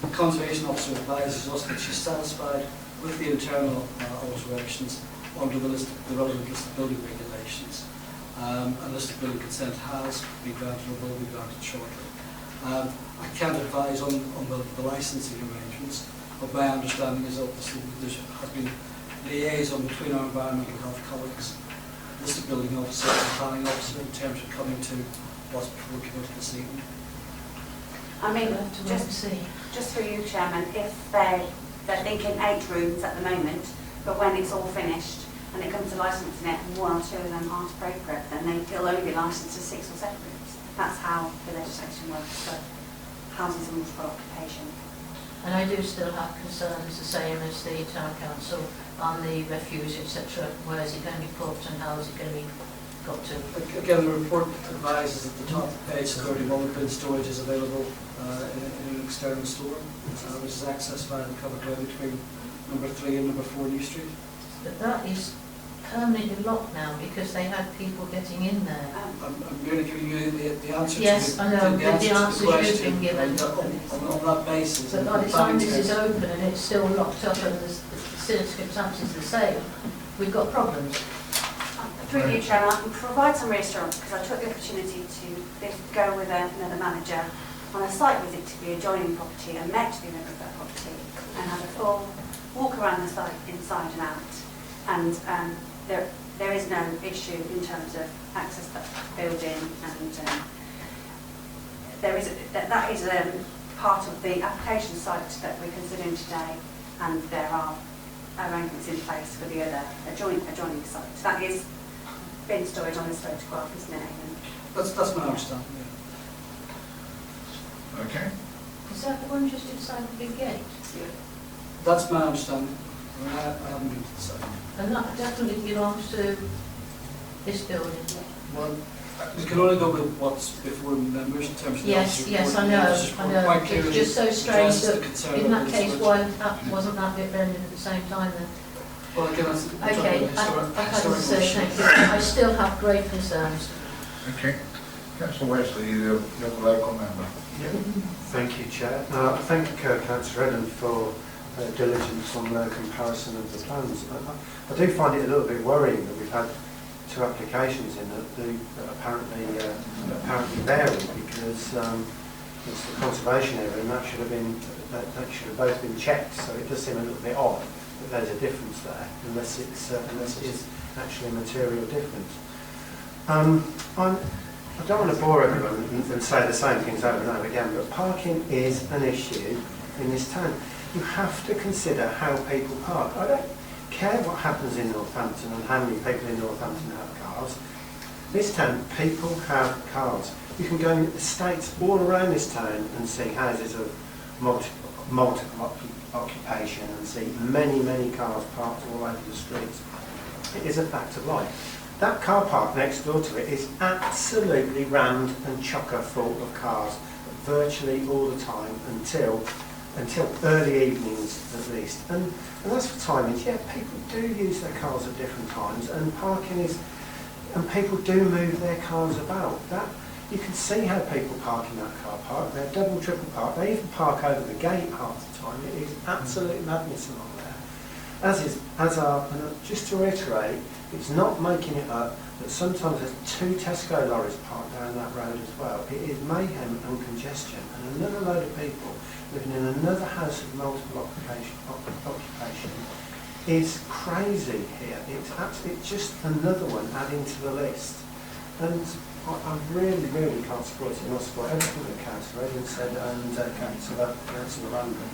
The conservation officer advises us that she's satisfied with the internal alterations under the relevant list of building regulations. A list of building consent has been granted or will be granted shortly. I can't advise on the licensing arrangements, but my understanding is obviously there has been liaison between our environmental health colleagues, list of building officer and planning officer in terms of coming to what's before committee this evening. I mean, just for you, Chairman, if they're thinking 8 rooms at the moment, but when it's all finished and it comes to licensing it and 1 or 2 of them aren't appropriate, then they'll only be licensed to 6 or 7 rooms. That's how the legislation works for houses of multiple occupation. And I do still have concerns the same as the town council on the refuse, etc. Where is it going to be put and how is it going to be got to? Again, the report advises at the top of the page 31 bin storage is available in an external store, which is accessed via the covered way between number 3 and number 4 New Street. But that is permanently locked now because they had people getting in there. I'm merely giving you the answer yes, to I know, the answer you've been given. On that basis. But by the time this is open and it's still locked up and the circumstances the same, we've got problems. Through you, Chairman, I can provide some reassurance because I took the opportunity to go with another manager on a site visit to the adjoining property and met the owner of that property and had a full walk around the site inside and out. And there is no issue in terms of access to the building, and that is part of the application site that we're considering today, and there are arrangements in place for the other adjoining sites. That is bin storage on this photograph, isn't it? That's my understanding. Yeah. Okay. Is that the one just inside the big gate? Yeah. That's my understanding. I haven't been to the site. And that definitely belongs to this building. Well, we can only go with what's before members in terms of yes, the yes, I know. It's just so strange that in that case, why wasn't that bit rendered at the same time then? Well, again, okay, I have to say thank you. I still have great concerns. Okay. Councillor Wesley, you're the local member. Yeah. Thank you, Chair. I thank Councillor Redden for diligence on the comparison of the plans. I do find it a little bit worrying that we've had 2 applications in that apparently vary, because it's the conservation area and that should have both been checked. So it does seem a little bit odd that there's a difference there, unless it is actually a material difference. I don't want to bore everyone and say the same things over and over again, but parking is an issue in this town. You have to consider how people park. I don't care what happens in Northampton and how many people in Northampton have cars. This town, people have cars. You can go in the estates all around this town and see houses of multiple occupation and see many, many cars parked all over the streets. It is a fact of life. That car park next door to it is absolutely rammed and chocker full of cars, virtually all the time until early evenings at least. And as for timings, yeah, people do use their cars at different times, and people do move their cars about. That you can see how people park in that car park. They're double, triple park. They even park over the gate half the time. It is absolute madness along there. And just to reiterate, it's not making it up that sometimes there's 2 Tesco lorries parked down that road as well. It is mayhem and congestion, and another load of people living in another house of multiple occupation is crazy here. It's just another one adding to the list. And I really, really can't support it. I support everything that Councillor Edwin said and Councillor Randall.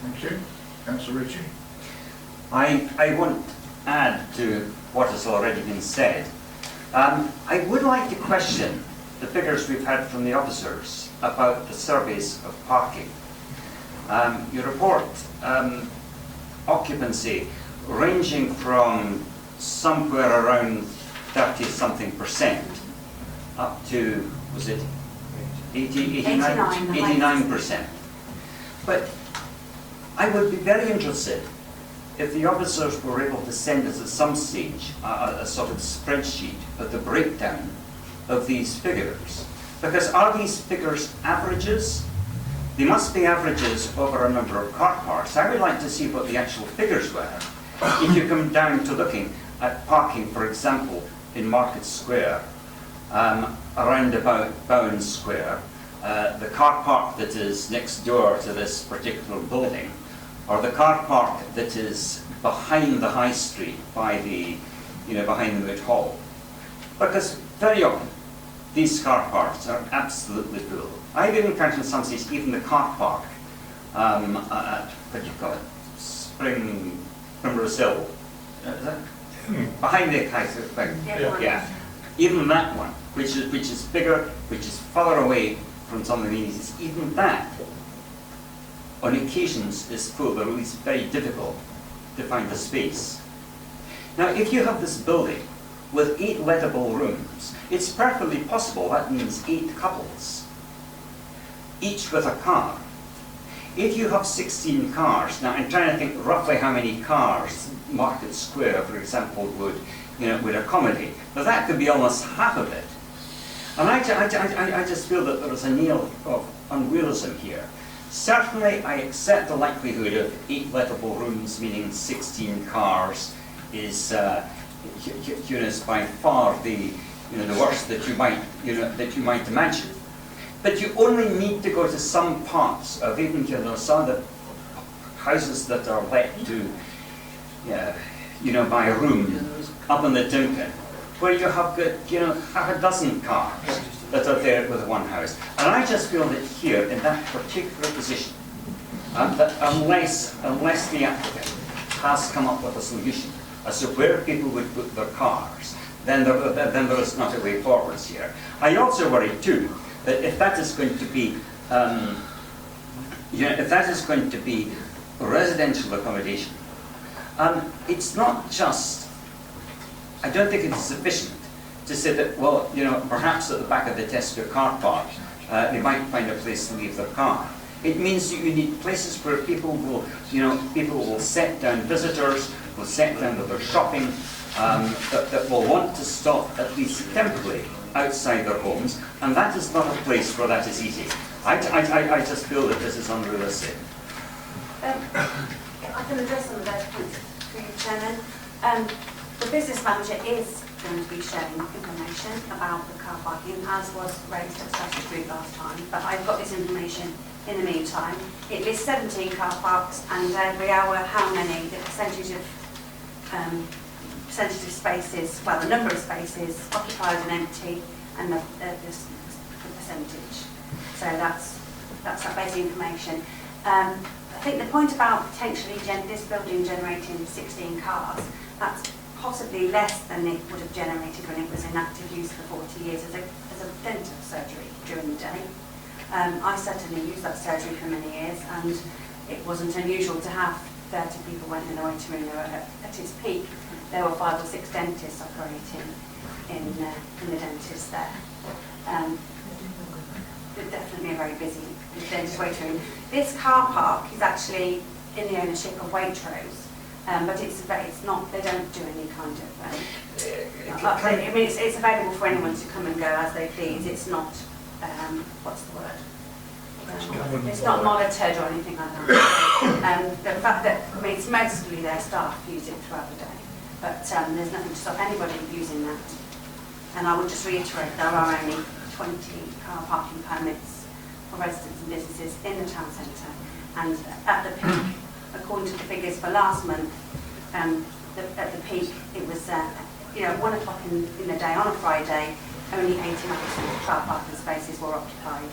Thank you. Councillor Ritchie. I won't add to what has already been said. I would like to question the figures we've had from the officers about the surveys of parking. You report occupancy ranging from somewhere around 30-something% up to, was it 89%? But I would be very interested if the officers were able to send us at some stage a sort of spreadsheet of the breakdown of these figures. Because are these figures averages? They must be averages over a number of car parks. I would like to see what the actual figures were. If you come down to looking at parking, for example, in Market Square, around about Bowen Square, the car park that is next door to this particular building, or the car park that is behind the High Street by the, behind the Moot Hall. Because very often, these car parks are absolutely full. I've even encountered in some cities, even the car park at, what do you call it, Primrose Hill, is that? Behind the High Street thing. Yeah. Even that one, which is bigger, which is further away from some of the amenities, even that, on occasions, is full, or at least very difficult to find the space. Now, if you have this building with 8 lettable rooms, it's perfectly possible that means 8 couples, each with a car. If you have 16 cars, now I'm trying to think roughly how many cars Market Square, for example, would accommodate, but that could be almost half of it. And I just feel that there is a nail of unrealism here. Certainly, I accept the likelihood of 8 lettable rooms, meaning 16 cars, is by far the worst that you might imagine. But you only need to go to some parts of even some of the houses that are let to by a room up in the Duncan, where you have got half a dozen cars that are there with one house. And I just feel that here, in that particular position, that unless the applicant has come up with a solution as to where people would put their cars, then there is not a way forwards here. I also worry too that if that is going to be, residential accommodation, it's not just. I don't think it's sufficient to say that, well, perhaps at the back of the Tesco car park, they might find a place to leave their car. It means that you need places where people will set down visitors, will set down with their shopping, that will want to stop at least temporarily outside their homes, and that is not a place where that is easy. I just feel that this is unrealistic. I can address some of those points for you, Chairman. The business manager is going to be sharing information about the car parking, as was raised at Status Group last time, but I've got this information in the meantime. It lists 17 car parks, and every hour how many, the percentage of spaces, well, the number of spaces occupied and empty, and the percentage. So that's that basic information. I think the point about potentially this building generating 16 cars, that's possibly less than it would have generated when it was in active use for 40 years as a dental surgery during the day. I certainly used that surgery for many years, and it wasn't unusual to have 30 people went in the waiting room. At its peak, there were 5 or 6 dentists operating in the dentist there. Definitely a very busy dentist waiting room. This car park is actually in the ownership of Waitrose. But it's not. They don't do any kind of. I mean, it's available for anyone to come and go as they please. It's not. What's the word? It's not monitored or anything like that. The fact that it's mostly their staff use it throughout the day, but there's nothing to stop anybody using that. And I would just reiterate, there are only 20 car parking permits for residents and businesses in the town centre, and at the peak. According to the figures for last month, at the peak, it was 1 o'clock in the day on a Friday, only 89% of car parking spaces were occupied.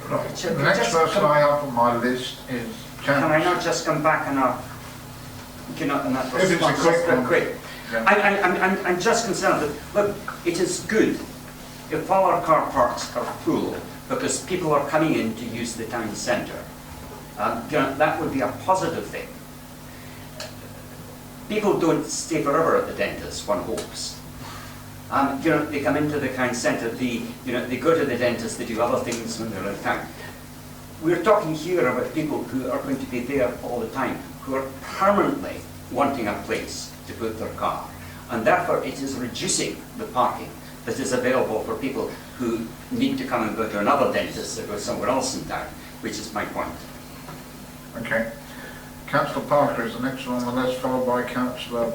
Right. The next person I have on my list is Can I not just come back and that if it's a quick. Yeah. I'm just concerned that, look, it is good if all our car parks are full because people are coming in to use the town centre. That would be a positive thing. People don't stay forever at the dentist, one hopes. They come into the town centre, they go to the dentist, they do other things when they're in town. We're talking here about people who are going to be there all the time, who are permanently wanting a place to put their car. And therefore it is reducing the parking that is available for people who need to come and go to another dentist or go somewhere else in town, which is my point. Okay. Councillor Parker is the next one on the list, followed by Councillor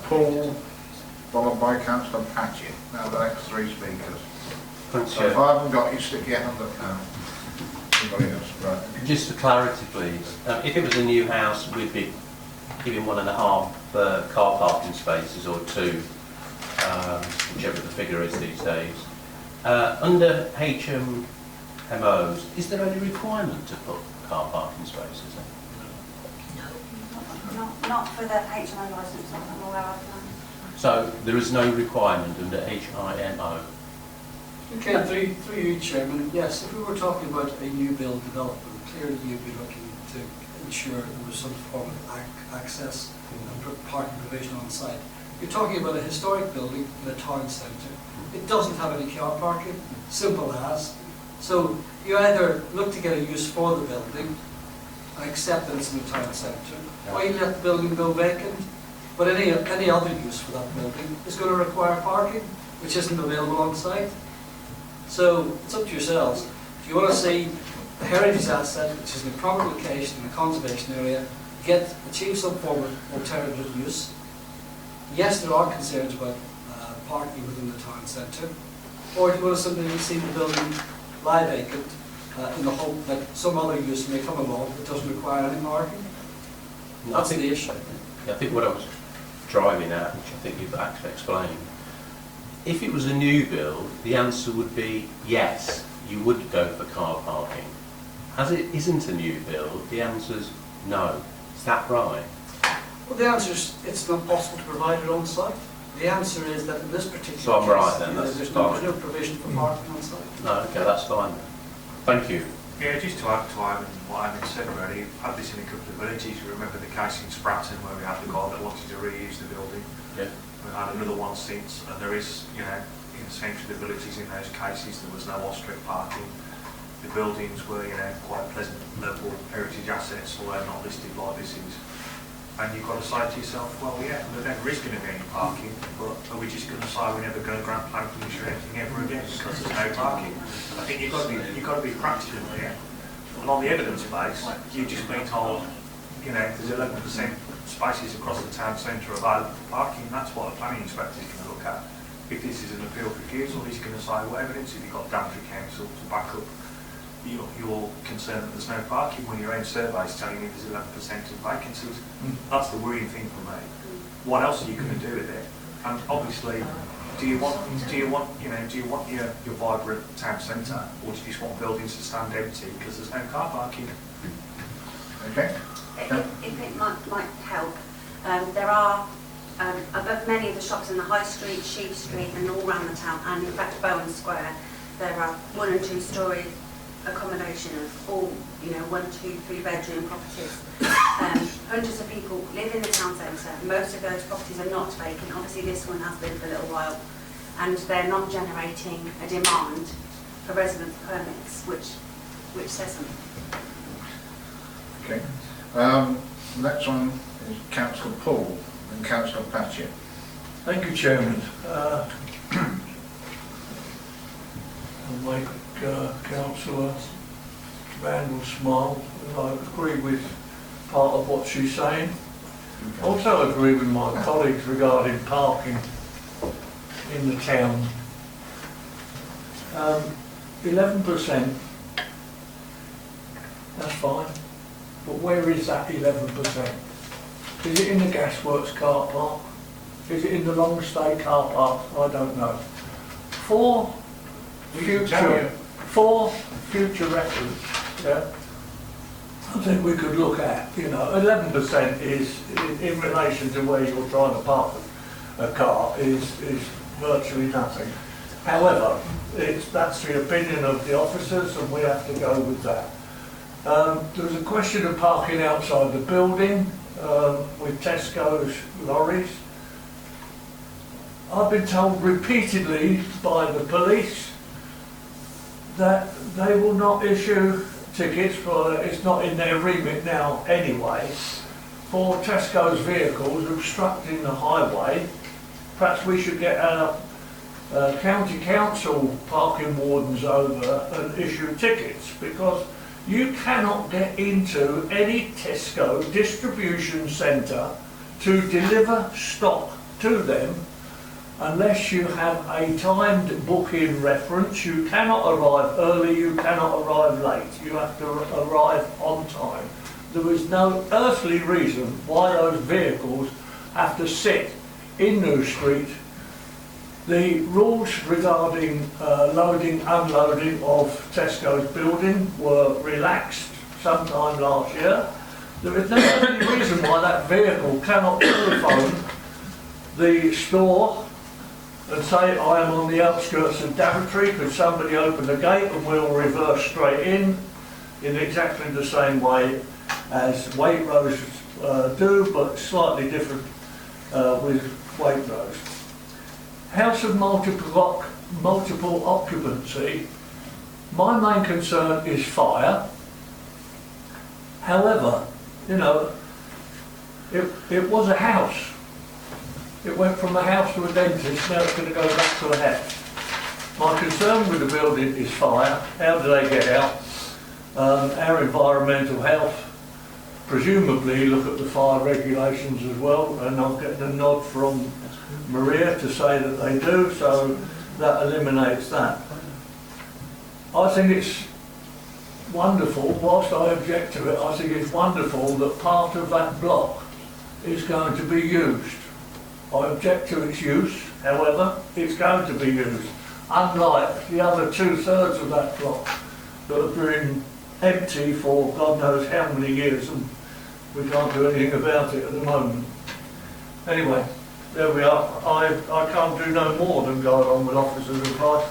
Paul, followed by Councillor Patchett. Now the next three speakers. Thanks, So if I haven't got you, stick your hand up now. Somebody else, right. Just for clarity, please. If it was a new house, we'd be giving 1.5 car parking spaces or 2, whichever the figure is these days. Under HMOs, is there any requirement to put car parking spaces in? Not for the HMO licence, I'm aware of that. So there is no requirement under HIMO? Okay, through you, Chairman. Yes, if we were talking about a new build development, clearly you'd be looking to ensure there was some form of access and parking provision on site. You're talking about a historic building in a town centre. It doesn't have any car parking, simple as. So you either look to get a use for the building and accept that it's in the town centre, or you let the building go vacant, but any other use for that building is going to require parking, which isn't available on site. So it's up to yourselves. If you want to see a heritage asset, which is in a proper location in a conservation area, achieve some form of alternative use. Yes, there are concerns about parking within the town centre, or if you want to simply see the building lie vacant in the hope that some other use may come along that doesn't require any parking. That's the issue. I think what I was driving at, which I think you've actually explained, if it was a new build, the answer would be yes, you would go for car parking. As it isn't a new build, the answer's no. Is that right? Well, the answer is it's not possible to provide it on site. The answer is that in this particular So I'm case, right then, that's there's fine. no provision for parking on site. No, okay, that's fine then. Thank you. Yeah, just to add to what Ivan said already, I've had this in a couple of villages. You remember the case in Spratton where we had the guy that wanted to reuse the building. Yeah. We've had another one since, and there is, in the centre of the villages in those cases, there was no off-street parking. The buildings were, quite pleasant local heritage assets, although not listed like this is. And you've got to say to yourself, well, yeah, there never is going to be any parking, but are we just going to say we're never going to grant planning permission or anything ever again because there's no parking? I think you've got to be practical here. And on the evidence base, you've just been told, there's 11% spaces across the town centre available for parking. That's what a planning inspector is going to look at. If this is an appeal refusal, he's going to say, what evidence have you got, Daventry Council, to back up your concern that there's no parking when your own survey is telling you there's 11% of vacancies? That's the worrying thing for me. What else are you going to do with it? And obviously, do you want your vibrant town centre, or do you just want buildings to stand empty because there's no car parking? Okay. If it might help, there are above many of the shops in the High Street, Sheep Street, and all around the town, and in fact Bowen Square, there are 1- and 2-storey accommodation of all, 1, 2, 3 bedroom properties. Hundreds of people live in the town centre. Most of those properties are not vacant. Obviously this one has been for a little while, and they're not generating a demand for residence permits, which says something. Okay. Next one is Councillor Paul and Councillor Patchett. Thank you, Chairman. I'll make Councillor Randall smile. I agree with part of what she's saying. I also agree with my colleagues regarding parking in the town. 11%, that's fine. But where is that 11%? Is it in the Gasworks car park? Is it in the long stay car park? I don't know. For future reference, I think we could look at, 11% is, in relation to where you're trying to park a car, is virtually nothing. However, that's the opinion of the officers, and we have to go with that. There was a question of parking outside the building with Tesco's lorries. I've been told repeatedly by the police that they will not issue tickets for, it's not in their remit now anyway, for Tesco's vehicles obstructing the highway. Perhaps we should get our county council parking wardens over and issue tickets, because you cannot get into any Tesco distribution centre to deliver stock to them unless you have a timed book-in reference. You cannot arrive early, you cannot arrive late, you have to arrive on time. There is no earthly reason why those vehicles have to sit in New Street. The rules regarding loading, unloading of Tesco's building were relaxed sometime last year. There is no earthly reason why that vehicle cannot telephone the store and say, I am on the outskirts of Daventry, could somebody open the gate, and we'll reverse straight in exactly the same way as Waitrose do, but slightly different with Waitrose. House of multiple occupancy, my main concern is fire. However, you know, it was a house. It went from a house to a dentist, now it's going to go back to a house. My concern with the building is fire. How do they get out? Our environmental health, presumably look at the fire regulations as well, and I'll get the nod from Maria to say that they do, so that eliminates that. I think it's wonderful, whilst I object to it, I think it's wonderful that part of that block is going to be used. I object to its use, however, it's going to be used, unlike the other 2/3 of that block that have been empty for God knows how many years, and we can't do anything about it at the moment. Anyway, there we are. I can't do no more than go along with officers' advice,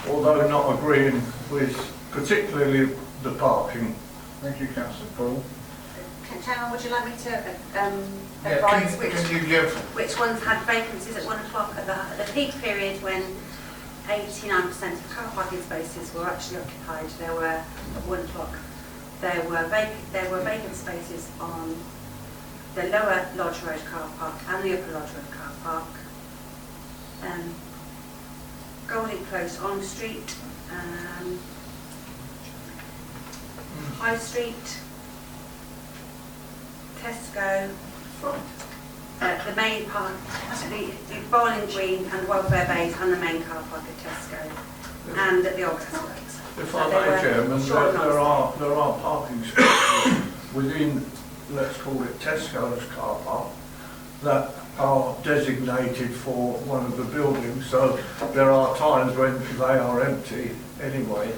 although not agreeing with particularly the parking. Thank you, Councillor Paul. Chairman, would you like me to Yeah, advise can you give... which ones had vacancies at 1 o'clock at the peak period when 89% of car parking spaces were actually occupied? There were at 1 o'clock. There were vacant spaces on the lower Lodge Road car park and the upper Lodge Road car park. Golding Close, On Street, High Street, Tesco, the main park, the Bowling Green and Welfare Bays, and the main car park at Tesco, and at the August. If I may, Chairman, there are parking spaces within, let's call it Tesco's car park, that are designated for one of the buildings, so there are times when they are empty anyway.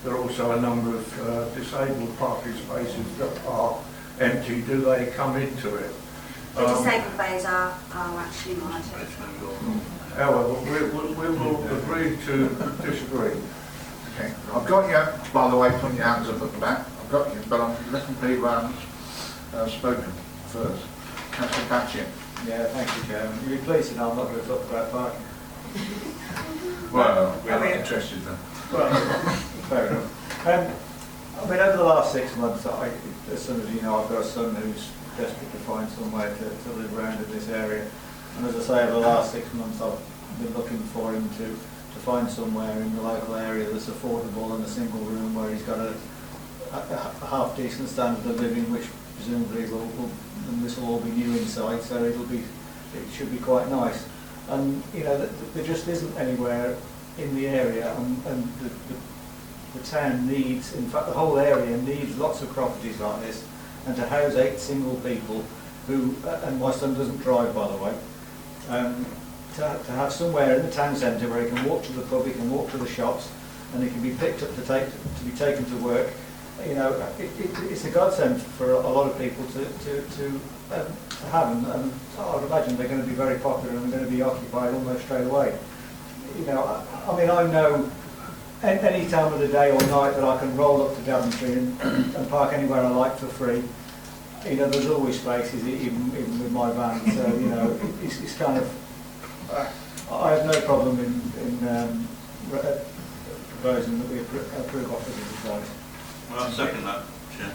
There are also a number of disabled parking spaces that are empty. Do they come into it? The disabled bays are actually monitored. However, we will agree to disagree. Okay. I've got you, by the way, putting your hands up at the back. I've got you, but I'm letting people haven't spoken first. Councillor Patchett. Yeah, thank you, Chairman. You'll be pleased to know I'm not going to talk about parking. Well, we're not interested then. Well, fair enough. I mean, over the last 6 months, as some of you know, I've got a son who's desperate to find somewhere to live around in this area. And as I say, over the last 6 months, I've been looking for him to find somewhere in the local area that's affordable and a single room where he's got a half decent standard of living, which presumably and this will all be new inside, so it should be quite nice. And you know, there just isn't anywhere in the area, and the town needs, in fact the whole area needs lots of properties like this, and to house 8 single people who, and my son doesn't drive by the way, to have somewhere in the town centre where he can walk to the pub, he can walk to the shops, and he can be picked up to be taken to work. You know, it's a godsend for a lot of people to have, and I would imagine they're going to be very popular and they're going to be occupied almost straight away. You know, I mean, I know any time of the day or night that I can roll up to Daventry and park anywhere I like for free. You know, there's always spaces, even with my van. So you know, it's kind of. I have no problem in proposing that we approve officers' advice. Well, I'll second that, Chair.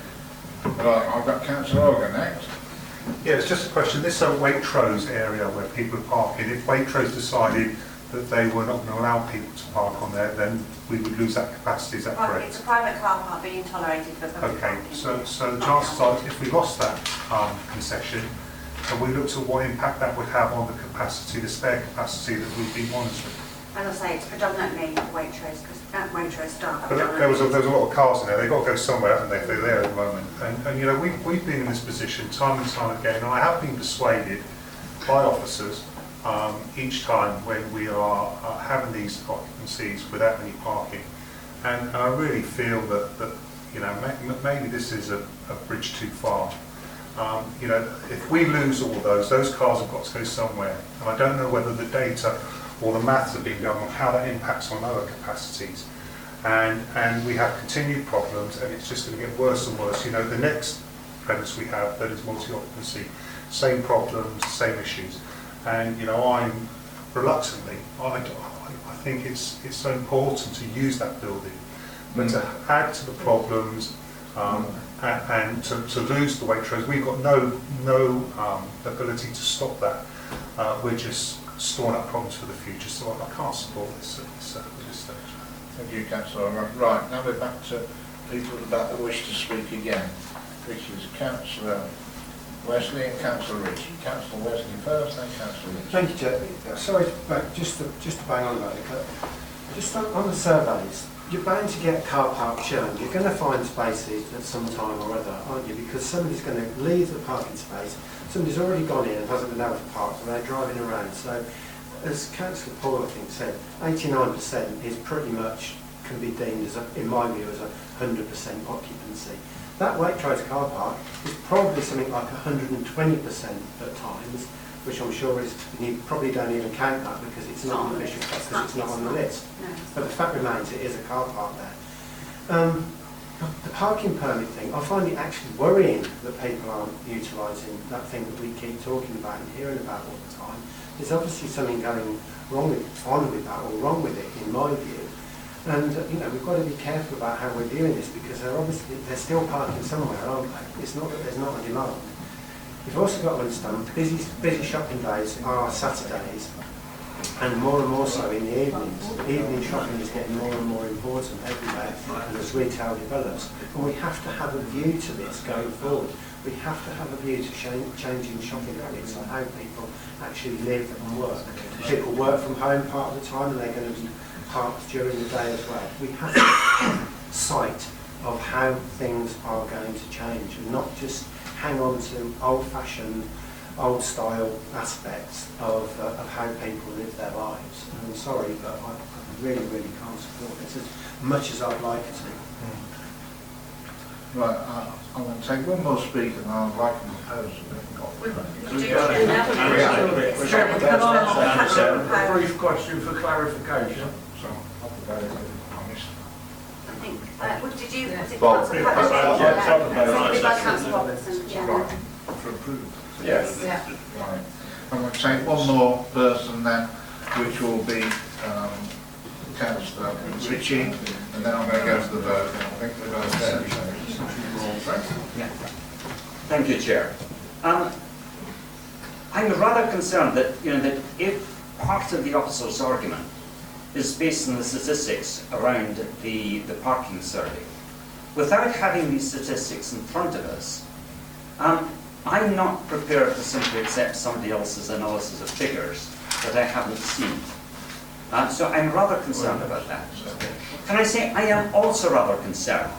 Right, I've got Councillor Organ next. Yeah, it's just a question. This Waitrose area where people are parking, if Waitrose decided that they were not going to allow people to park on there, then we would lose that capacity. Is that Well, correct? it's a private car park being tolerated for public Okay, parking. so the chances are, if we lost that concession, and we looked at what impact that would have on the capacity, the spare capacity that we've been monitoring. As I say, it's predominantly Waitrose, because Waitrose staff. But there was a lot of cars in there. They've got to go somewhere, haven't they, if they're there at the moment. And you know, we've been in this position time and time again, and I have been persuaded by officers each time when we are having these occupancies without any parking. And I really feel that you know, maybe this is a bridge too far. You know, if we lose all those cars have got to go somewhere. And I don't know whether the data or the maths have been done on how that impacts on other capacities. And we have continued problems, and it's just going to get worse and worse. You know, the next premise we have that is multi-occupancy, same problems, same issues. And you know, I'm reluctantly, I think it's so important to use that building, but to add to the problems and to lose the Waitrose, we've got no ability to stop that. We're just storing up problems for the future, so I can't support this at this stage. Thank you, Councillor. Right, now we're back to people that wish to speak again, which is Councillor Wesley and Councillor Ritchie. Councillor Wesley first, then Councillor Ritchie. Thank you, Chair. Sorry, just to bang on about it, but just on the surveys, you're bound to get car park churn. You're going to find spaces at some time or other, aren't you? Because somebody's going to leave the parking space, somebody's already gone in and hasn't been able to park, and they're driving around. So, as Councillor Paul, I think, said, 89% is pretty much, can be deemed, as in my view, as 100% occupancy. That Waitrose car park is probably something like 120% at times, which I'm sure is, you probably don't even count that because it's not on the official cost, because it's not on the list. But the fact remains, it is a car park there. The parking permit thing, I find it actually worrying that people aren't utilising that thing that we keep talking about and hearing about all the time. There's obviously something going on with that, or wrong with it, in my view. And you know, we've got to be careful about how we're doing this, because they're still parking somewhere, aren't they? It's not that there's not a demand. You've also got to understand, busy shopping days are Saturdays, and more so in the evenings. Evening shopping is getting more and more important everywhere, and as retail develops. And we have to have a view to this going forward. We have to have a view to changing shopping habits and how people actually live and work. People work from home part of the time, and they're going to be parked during the day as well. We have to have sight of how things are going to change, and not just hang on to old-fashioned, old-style aspects of how people live their lives. And I'm sorry, but I really, really can't support this as much as I'd like to. Right, I'm going to take one more speaker, and I'd like to propose Chairman, can I ask a brief question for clarification? Did you, was it Bob. Councillor Robertson? Right, for approval. Yes. Yeah. Right. I'm going to take one more person then, which will be Councillor Ritchie, and then I'm going to go to the vote. I think we're both there. Thank you, Chair. I'm rather concerned that, that if part of the officer's argument is based on the statistics around the parking survey, without having these statistics in front of us, I'm not prepared to simply accept somebody else's analysis of figures that I haven't seen. So I'm rather concerned about that. Can I say I am also rather concerned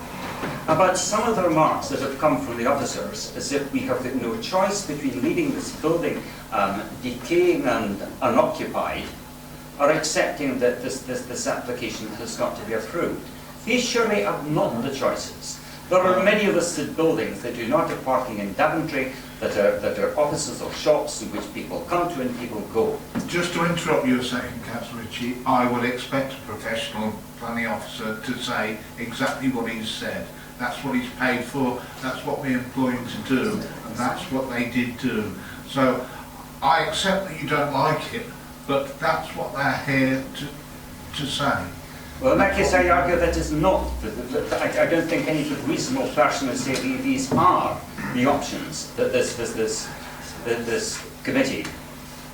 about some of the remarks that have come from the officers, as if we have no choice between leaving this building decaying and unoccupied, or accepting that this application has got to be approved. These surely are not the choices. There are many listed buildings that do not have parking in Daventry, that are offices or shops in which people come to and people go. Just to interrupt you a second, Councillor Ritchie, I would expect a professional planning officer to say exactly what he's said. That's what he's paid for, that's what we employ him to do, and that's what they did do. So I accept that you don't like it, but that's what they're here to say. Well, in that case, I argue that is not. I don't think any reasonable person would say these are the options that this committee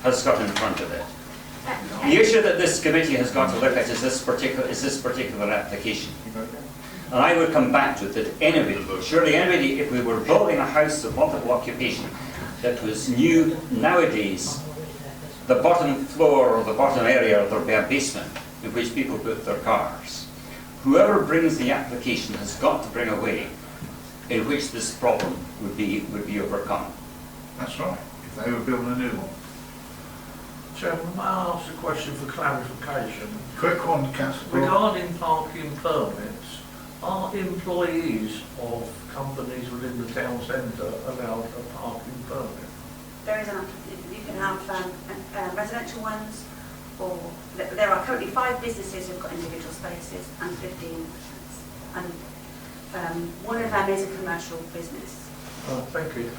has got in front of it. The issue that this committee has got to look at is this particular application. And I would come back to it that anybody, surely anybody, if we were building a house of multiple occupation that was new nowadays, the bottom floor or the bottom area, there'll be a basement in which people put their cars. Whoever brings the application has got to bring a way in which this problem would be overcome. That's right, if they were building a new one. Chairman, may I ask a question for clarification? Quick one, Councillor. Regarding parking permits, are employees of companies within the town centre allowed a parking permit? There is you can have residential ones, or there are currently 5 businesses who've got individual spaces and 15, and one of them is a commercial business. Oh, thank you.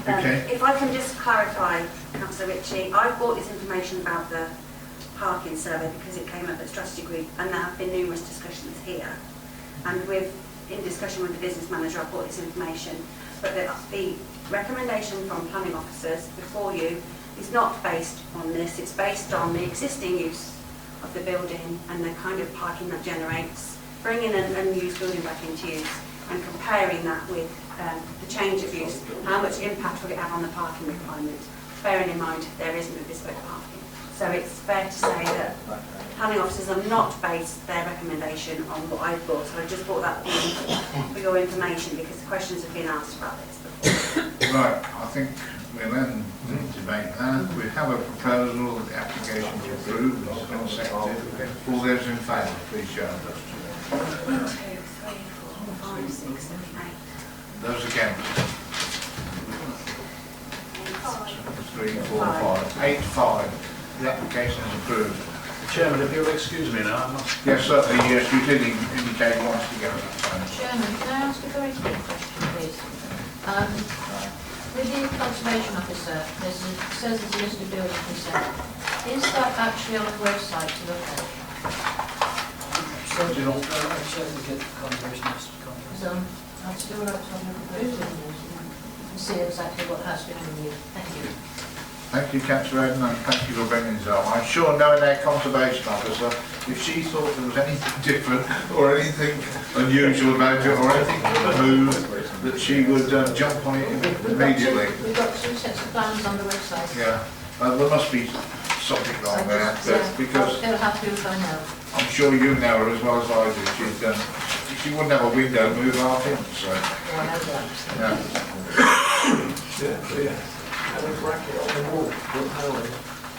Okay. If I can just clarify, Councillor Ritchie, I brought this information about the parking survey because it came up at strategy group, and there have been numerous discussions here. And in discussion with the business manager, I brought this information. But the recommendation from planning officers before you is not based on this. It's based on the existing use of the building and the kind of parking that generates, bringing an unused building back into use and comparing that with the change of use. How much impact will it have on the parking requirement? Bearing in mind there is no bespoke parking. So it's fair to say that planning officers have not based their recommendation on what I brought. So I just brought that in for your information because the questions have been asked about this before. Right, I think we'll end the debate now. We have a proposal that the application be approved. It's been seconded. All those in favour, please show. 1, 2, 3, 4, 5, 6, 7, 8. Those against? 3, 4, 5. 8, 5. The application is approved. Chairman, if you'll excuse me now, I must... Yes, certainly, yes, you did indicate you wanted to go at that time. Chairman, can I ask a very quick question, please? With the conservation officer, it says there's a list of building consent. Is that actually on the website to look at? I'd still like to have a look at those buildings and see exactly what has been reviewed. Thank you. Thank you, Councillor Eden, and thank you for bringing this up. I'm sure knowing our conservation officer, if she thought there was anything different or anything unusual about it or anything to move, that she would jump on it immediately. We've got 2 sets of plans on the website. Yeah, there must be something wrong there, because they'll have to find out. I'm sure you know her as well as I do. She wouldn't have a window move half in, so. Oh, I know that. Yeah.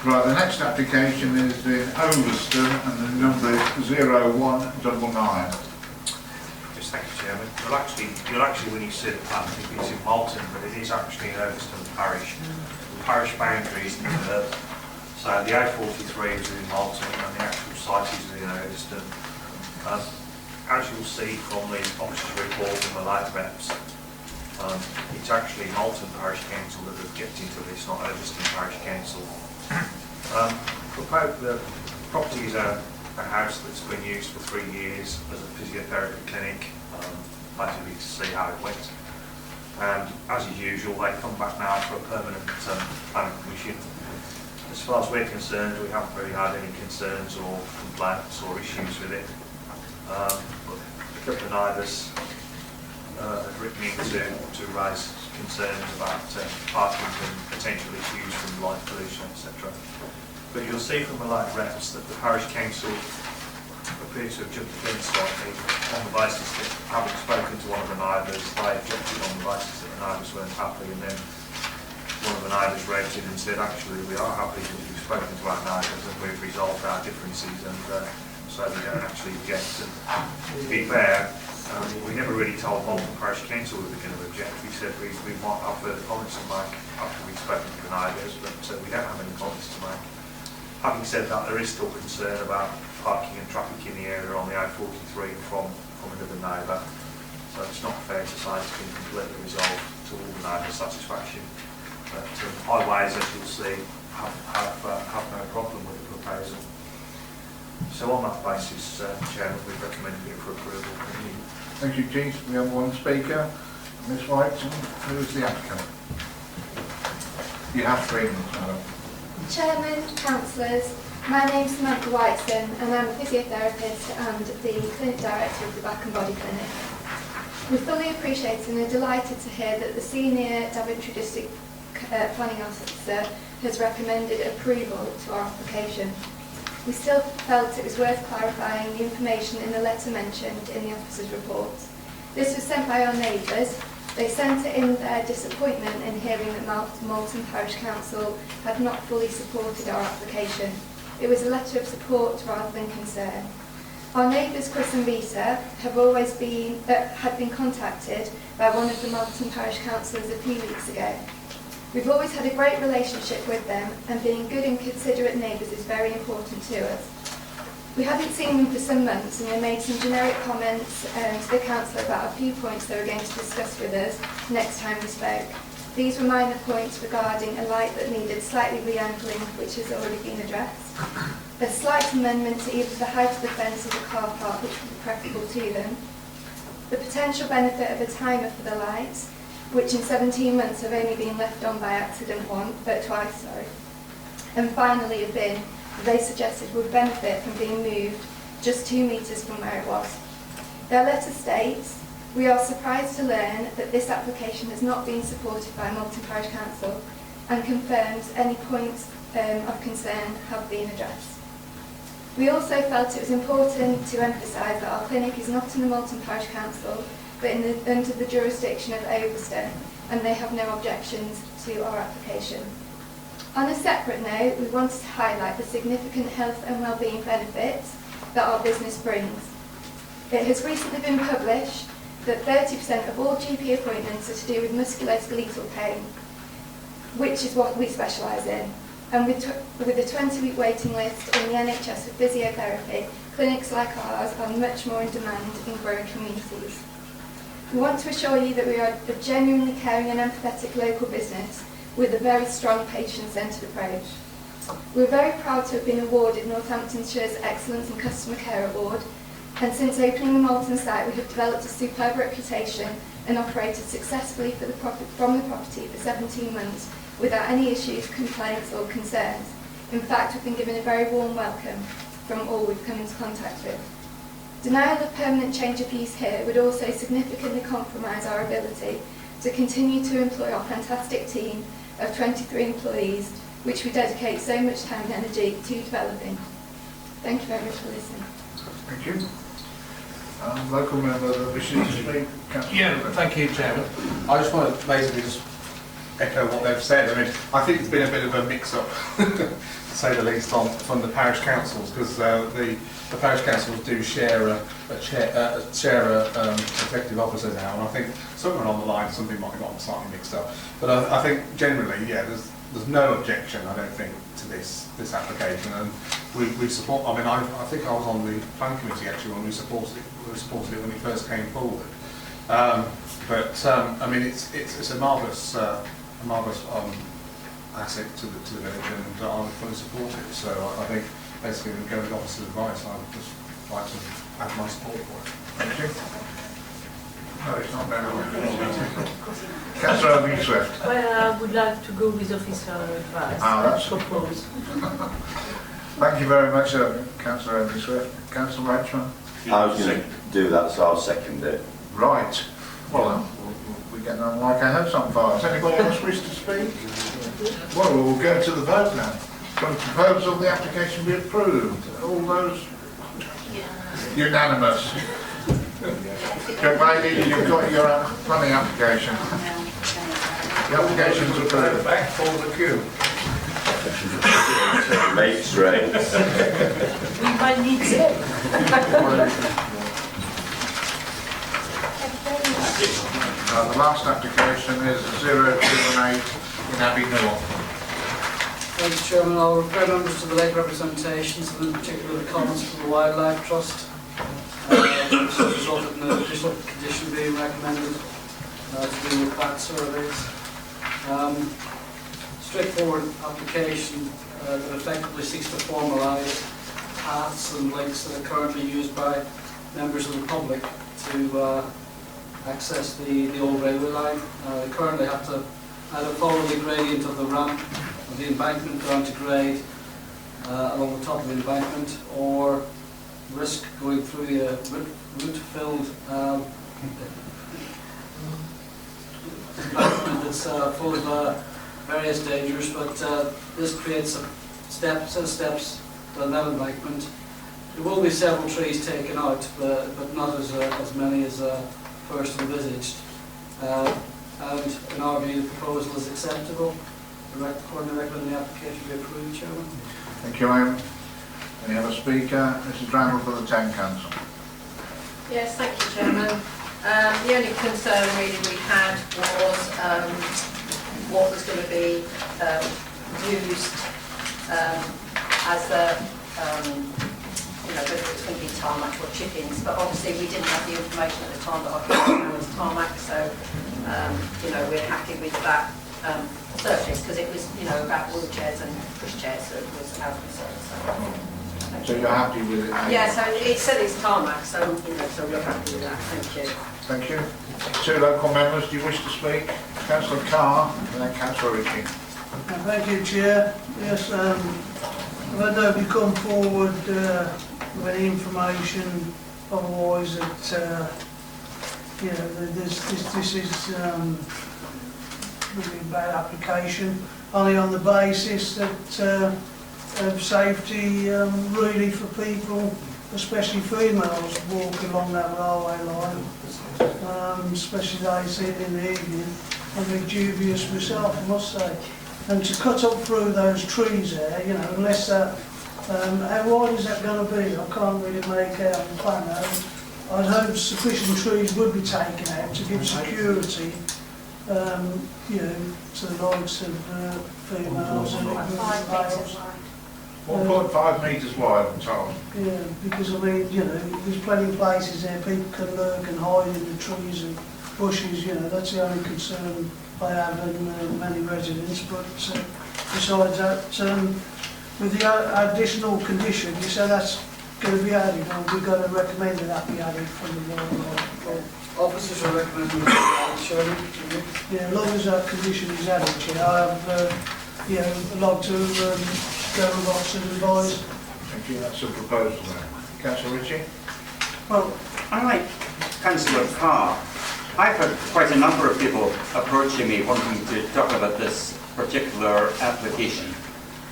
Right, the next application is in Overston and the number is 0199. Yes, thank you, Chairman. You'll actually, when you see the plan, think it's in Malton, but it is actually in Overston Parish. The parish boundary is so the A43 is in Malton and the actual site is in Overston. As you'll see from the officer's report from the late reps, it's actually Malton Parish Council that have kept into this, not Overston Parish Council. The property is a house that's been used for 3 years as a physiotherapy clinic, basically to see how it went. And as is usual, they come back now for a permanent planning commission. As far as we're concerned, we haven't really had any concerns or complaints or issues with it. But a couple of neighbours have written in to raise concerns about parking and potential issues from light pollution, etc. But you'll see from the late reps that the parish council appears to have jumped the gun slightly on the basis that, having spoken to one of the neighbours, they objected on the basis that the neighbours weren't happy, and then one of the neighbours raised it and said, actually, we are happy because we've spoken to our neighbours and we've resolved our differences, and so we don't actually object. And to be fair, we never really told Malton Parish Council we were going to object. We said we might have further comments to make after we've spoken to the neighbours, but we don't have any comments to make. Having said that, there is still concern about parking and traffic in the area on the A43 from another neighbour. So it's not fair to say it's been completely resolved to all the neighbours' satisfaction. But highways, as you'll see, have no problem with the proposal. So on that basis, Chairman, we recommend it for approval. Thank you, Chief. We have one speaker, Ms. White. Who is the applicant? You have 3 minutes, madam. Chairman, councillors, My name's Samantha Whiteson and I'm a physiotherapist and the clinic director of the Back and Body Clinic. We fully appreciate and are delighted to hear that the senior Daventry District Planning Officer has recommended approval to our application. We still felt it was worth clarifying the information in the letter mentioned in the officer's report. This was sent by our neighbours. They sent it in their disappointment in hearing that Malton Parish Council had not fully supported our application. It was a letter of support rather than concern. Our neighbours Chris and Rita have always had been contacted by one of the Malton Parish Councillors a few weeks ago. We've always had a great relationship with them and being good and considerate neighbours is very important to us. We hadn't seen them for some months and they made some generic comments to the council about a few points they were going to discuss with us next time we spoke. These were minor points regarding a light that needed slightly re-angling, which has already been addressed. A slight amendment to either the height of the fence or the car park, which would be preferable to them. The potential benefit of a timer for the lights, which in 17 months have only been left on by accident twice. And finally a bin that they suggested would benefit from being moved just 2 metres from where it was. Their letter states, "We are surprised to learn that this application has not been supported by Malton Parish Council and confirms any points of concern have been addressed." We also felt it was important to emphasise that our clinic is not in the Malton Parish Council but under the jurisdiction of Overston and they have no objections to our application. On a separate note, we wanted to highlight the significant health and wellbeing benefits that our business brings. It has recently been published that 30% of all GP appointments are to do with musculoskeletal pain, which is what we specialise in. And with a 20-week waiting list in the NHS for physiotherapy, clinics like ours are much more in demand in growing communities. We want to assure you that we are a genuinely caring and empathetic local business with a very strong patient-centred approach. We're very proud to have been awarded Northamptonshire's Excellence in Customer Care Award, and since opening the Malton site we have developed a superb reputation and operated successfully from the property for 17 months without any issues, complaints or concerns. In fact, we've been given a very warm welcome from all we've come into contact with. Denial of permanent change of use here would also significantly compromise our ability to continue to employ our fantastic team of 23 employees, which we dedicate so much time and energy to developing. Thank you very much for listening. Thank you. Local member that wishes to speak. Yeah, thank you, Chairman. I just want to basically just echo what they've said. I mean, I think there's been a bit of a mix-up, to say the least, from the parish councils, because the parish councils do share a executive officer now, and I think somewhere along the line something might have gotten slightly mixed up. But I think generally, yeah, there's no objection, I don't think, to this application, and we support. I mean, I think I was on the planning committee actually when we supported it when it first came forward. I mean, it's a marvellous asset to the village, and I would fully support it. So I think basically we go with the officer's advice. I would just like to add my support for it. Thank you. No, it's not very well. Councillor Owen-Swift. Well, I would like to go with officer advice. That's proposed. Thank you very much, Councillor Owen-Swift. Councillor Rachman. I was going to do that, so I'll second it. Right. Well, we're getting on like a house on fire. Does anybody else wish to speak? Well, we'll go to the vote now. So the proposal, the application be approved. All those unanimous. Young lady, you've got your planning application. The application's approved. Back for the queue. Mates race. We might need them. The last application is 028 in Abbey North. Thank you, Chairman. I'll refer members to the late representations and in particular the comments from the Wildlife Trust. Which has resulted in an additional condition being recommended to do with bat surveys. Straightforward application that effectively seeks to formalise paths and links that are currently used by members of the public to access the old railway line. They currently have to either follow the gradient of the ramp or the embankment down to grade, along the top of the embankment, or risk going through the root-filled embankment that's full of various dangers, but this creates a set of steps down that embankment. There will be several trees taken out, but not as many as first envisaged. And in our view, the proposal is acceptable. According to the application be approved, Chairman. Thank you, Ian. Any other speaker? Mrs. Randall for the Town Council. Yes, thank you, Chairman. The only concern really we had was what was going to be used as a, whether it was going to be tarmac or chippings, but obviously we didn't have the information at the time that I thought it was tarmac, so we're happy with that surface, because it was about wheelchairs and pushchairs, so it was our concern. So you're happy with it? Yeah, so it said it's tarmac, so so we're happy with that. Thank you. Thank you. Two local members, do you wish to speak? Councillor Carr and then Councillor Ritchie. Thank you, Chair. Yes, I've had nobody come forward with any information otherwise that this is really a bad application, only on the basis that of safety really for people, especially females, walking along that railway line, especially they see it in the evening. I'm a bit dubious myself, I must say. And to cut up through those trees there, unless that, how wide is that going to be? I can't really make out on the plan. I'd hope sufficient trees would be taken out to give security, to the likes of females and males. 1.5 metres wide, I'm told. Yeah, because I mean, there's plenty of places there people can lurk and hide in the trees and bushes, that's the only concern I have in many residents. But besides that, with the additional condition, you say that's going to be added, and we've got to recommend that be added from the wildlife. Officers are recommending that, Chairman. Yeah, as long as that condition is added, Chair, I have, I'd like to go with what's advised. Thank you, that's a proposal there. Councillor Ritchie? Well, unlike Councillor Carr, I've had quite a number of people approaching me wanting to talk about this particular application.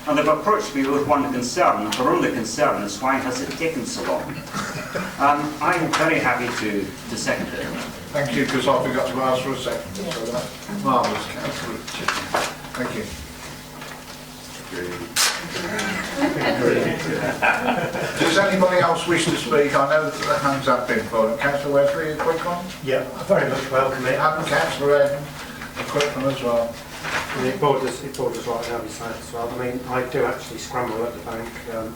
And they've approached me with one concern, and their only concern is why has it taken so long? I'm very happy to second it. Thank you, because I forgot to ask for a second. So that's marvellous, Councillor Ritchie. Thank you. Does anybody else wish to speak? I know that the hands have been full. Councillor Wesley, a quick one? Yeah, I very much welcome it. And Councillor Eden, a quick one as well. And it borders right down the side as well. I mean, I do actually scramble at the bank on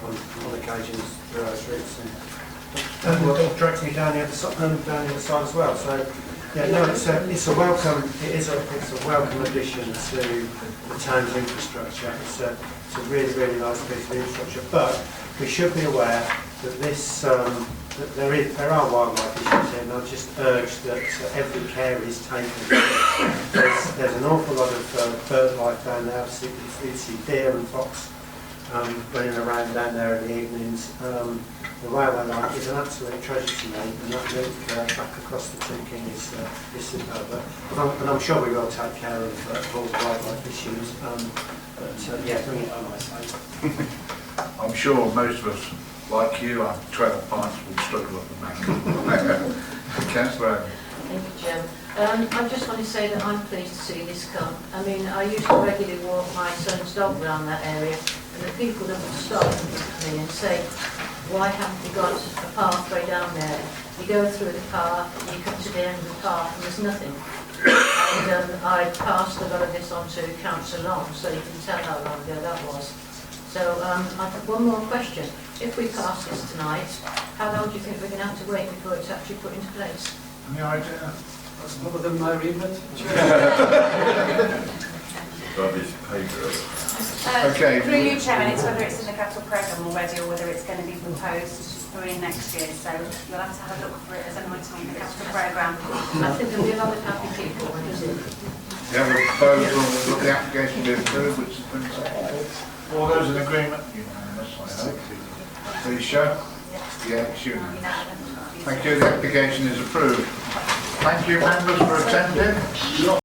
occasions through our streets, and it drags me down the other side as well. So, yeah, no, it's a welcome. It's a welcome addition to the town's infrastructure. It's a really nice piece of infrastructure. But we should be aware that this that there are wildlife issues here, and I've just urged that every care is taken. There's an awful lot of bird life down there. You see deer and fox running around down there in the evenings. The railway line is an absolute treasure to me, and that link back across the Two King is superb. And I'm sure we will take care of all the wildlife issues. Yeah, bring it on, I say. I'm sure most of us, like you, have 12 pints will struggle at the bank. Councillor Eden. Thank you, Jim. I just want to say that I'm pleased to see this come. I mean, I used to regularly walk my son's dog around that area, and the people that would stop me and say, why haven't we got a pathway down there? You go through the park, you come to the end of the park, and there's nothing. And I passed a lot of this on to Councillor Long, so you can tell how long ago that was. So I've got one more question. If we pass this tonight, how long do you think we're going to have to wait before it's actually put into place? Any idea? That's not within my remit. Okay. Through you, Chairman, it's whether it's in the capital programme already or whether it's going to be proposed for in next year. So you'll have to have a look for it as an item in the capital programme. I think there'll be a lot of happy people when it's in. We have a proposal that the application be approved, which has been seconded. All those in agreement? Unanimous. Please show. Yeah, it's unanimous. Thank you, the application is approved. Thank you members for attending.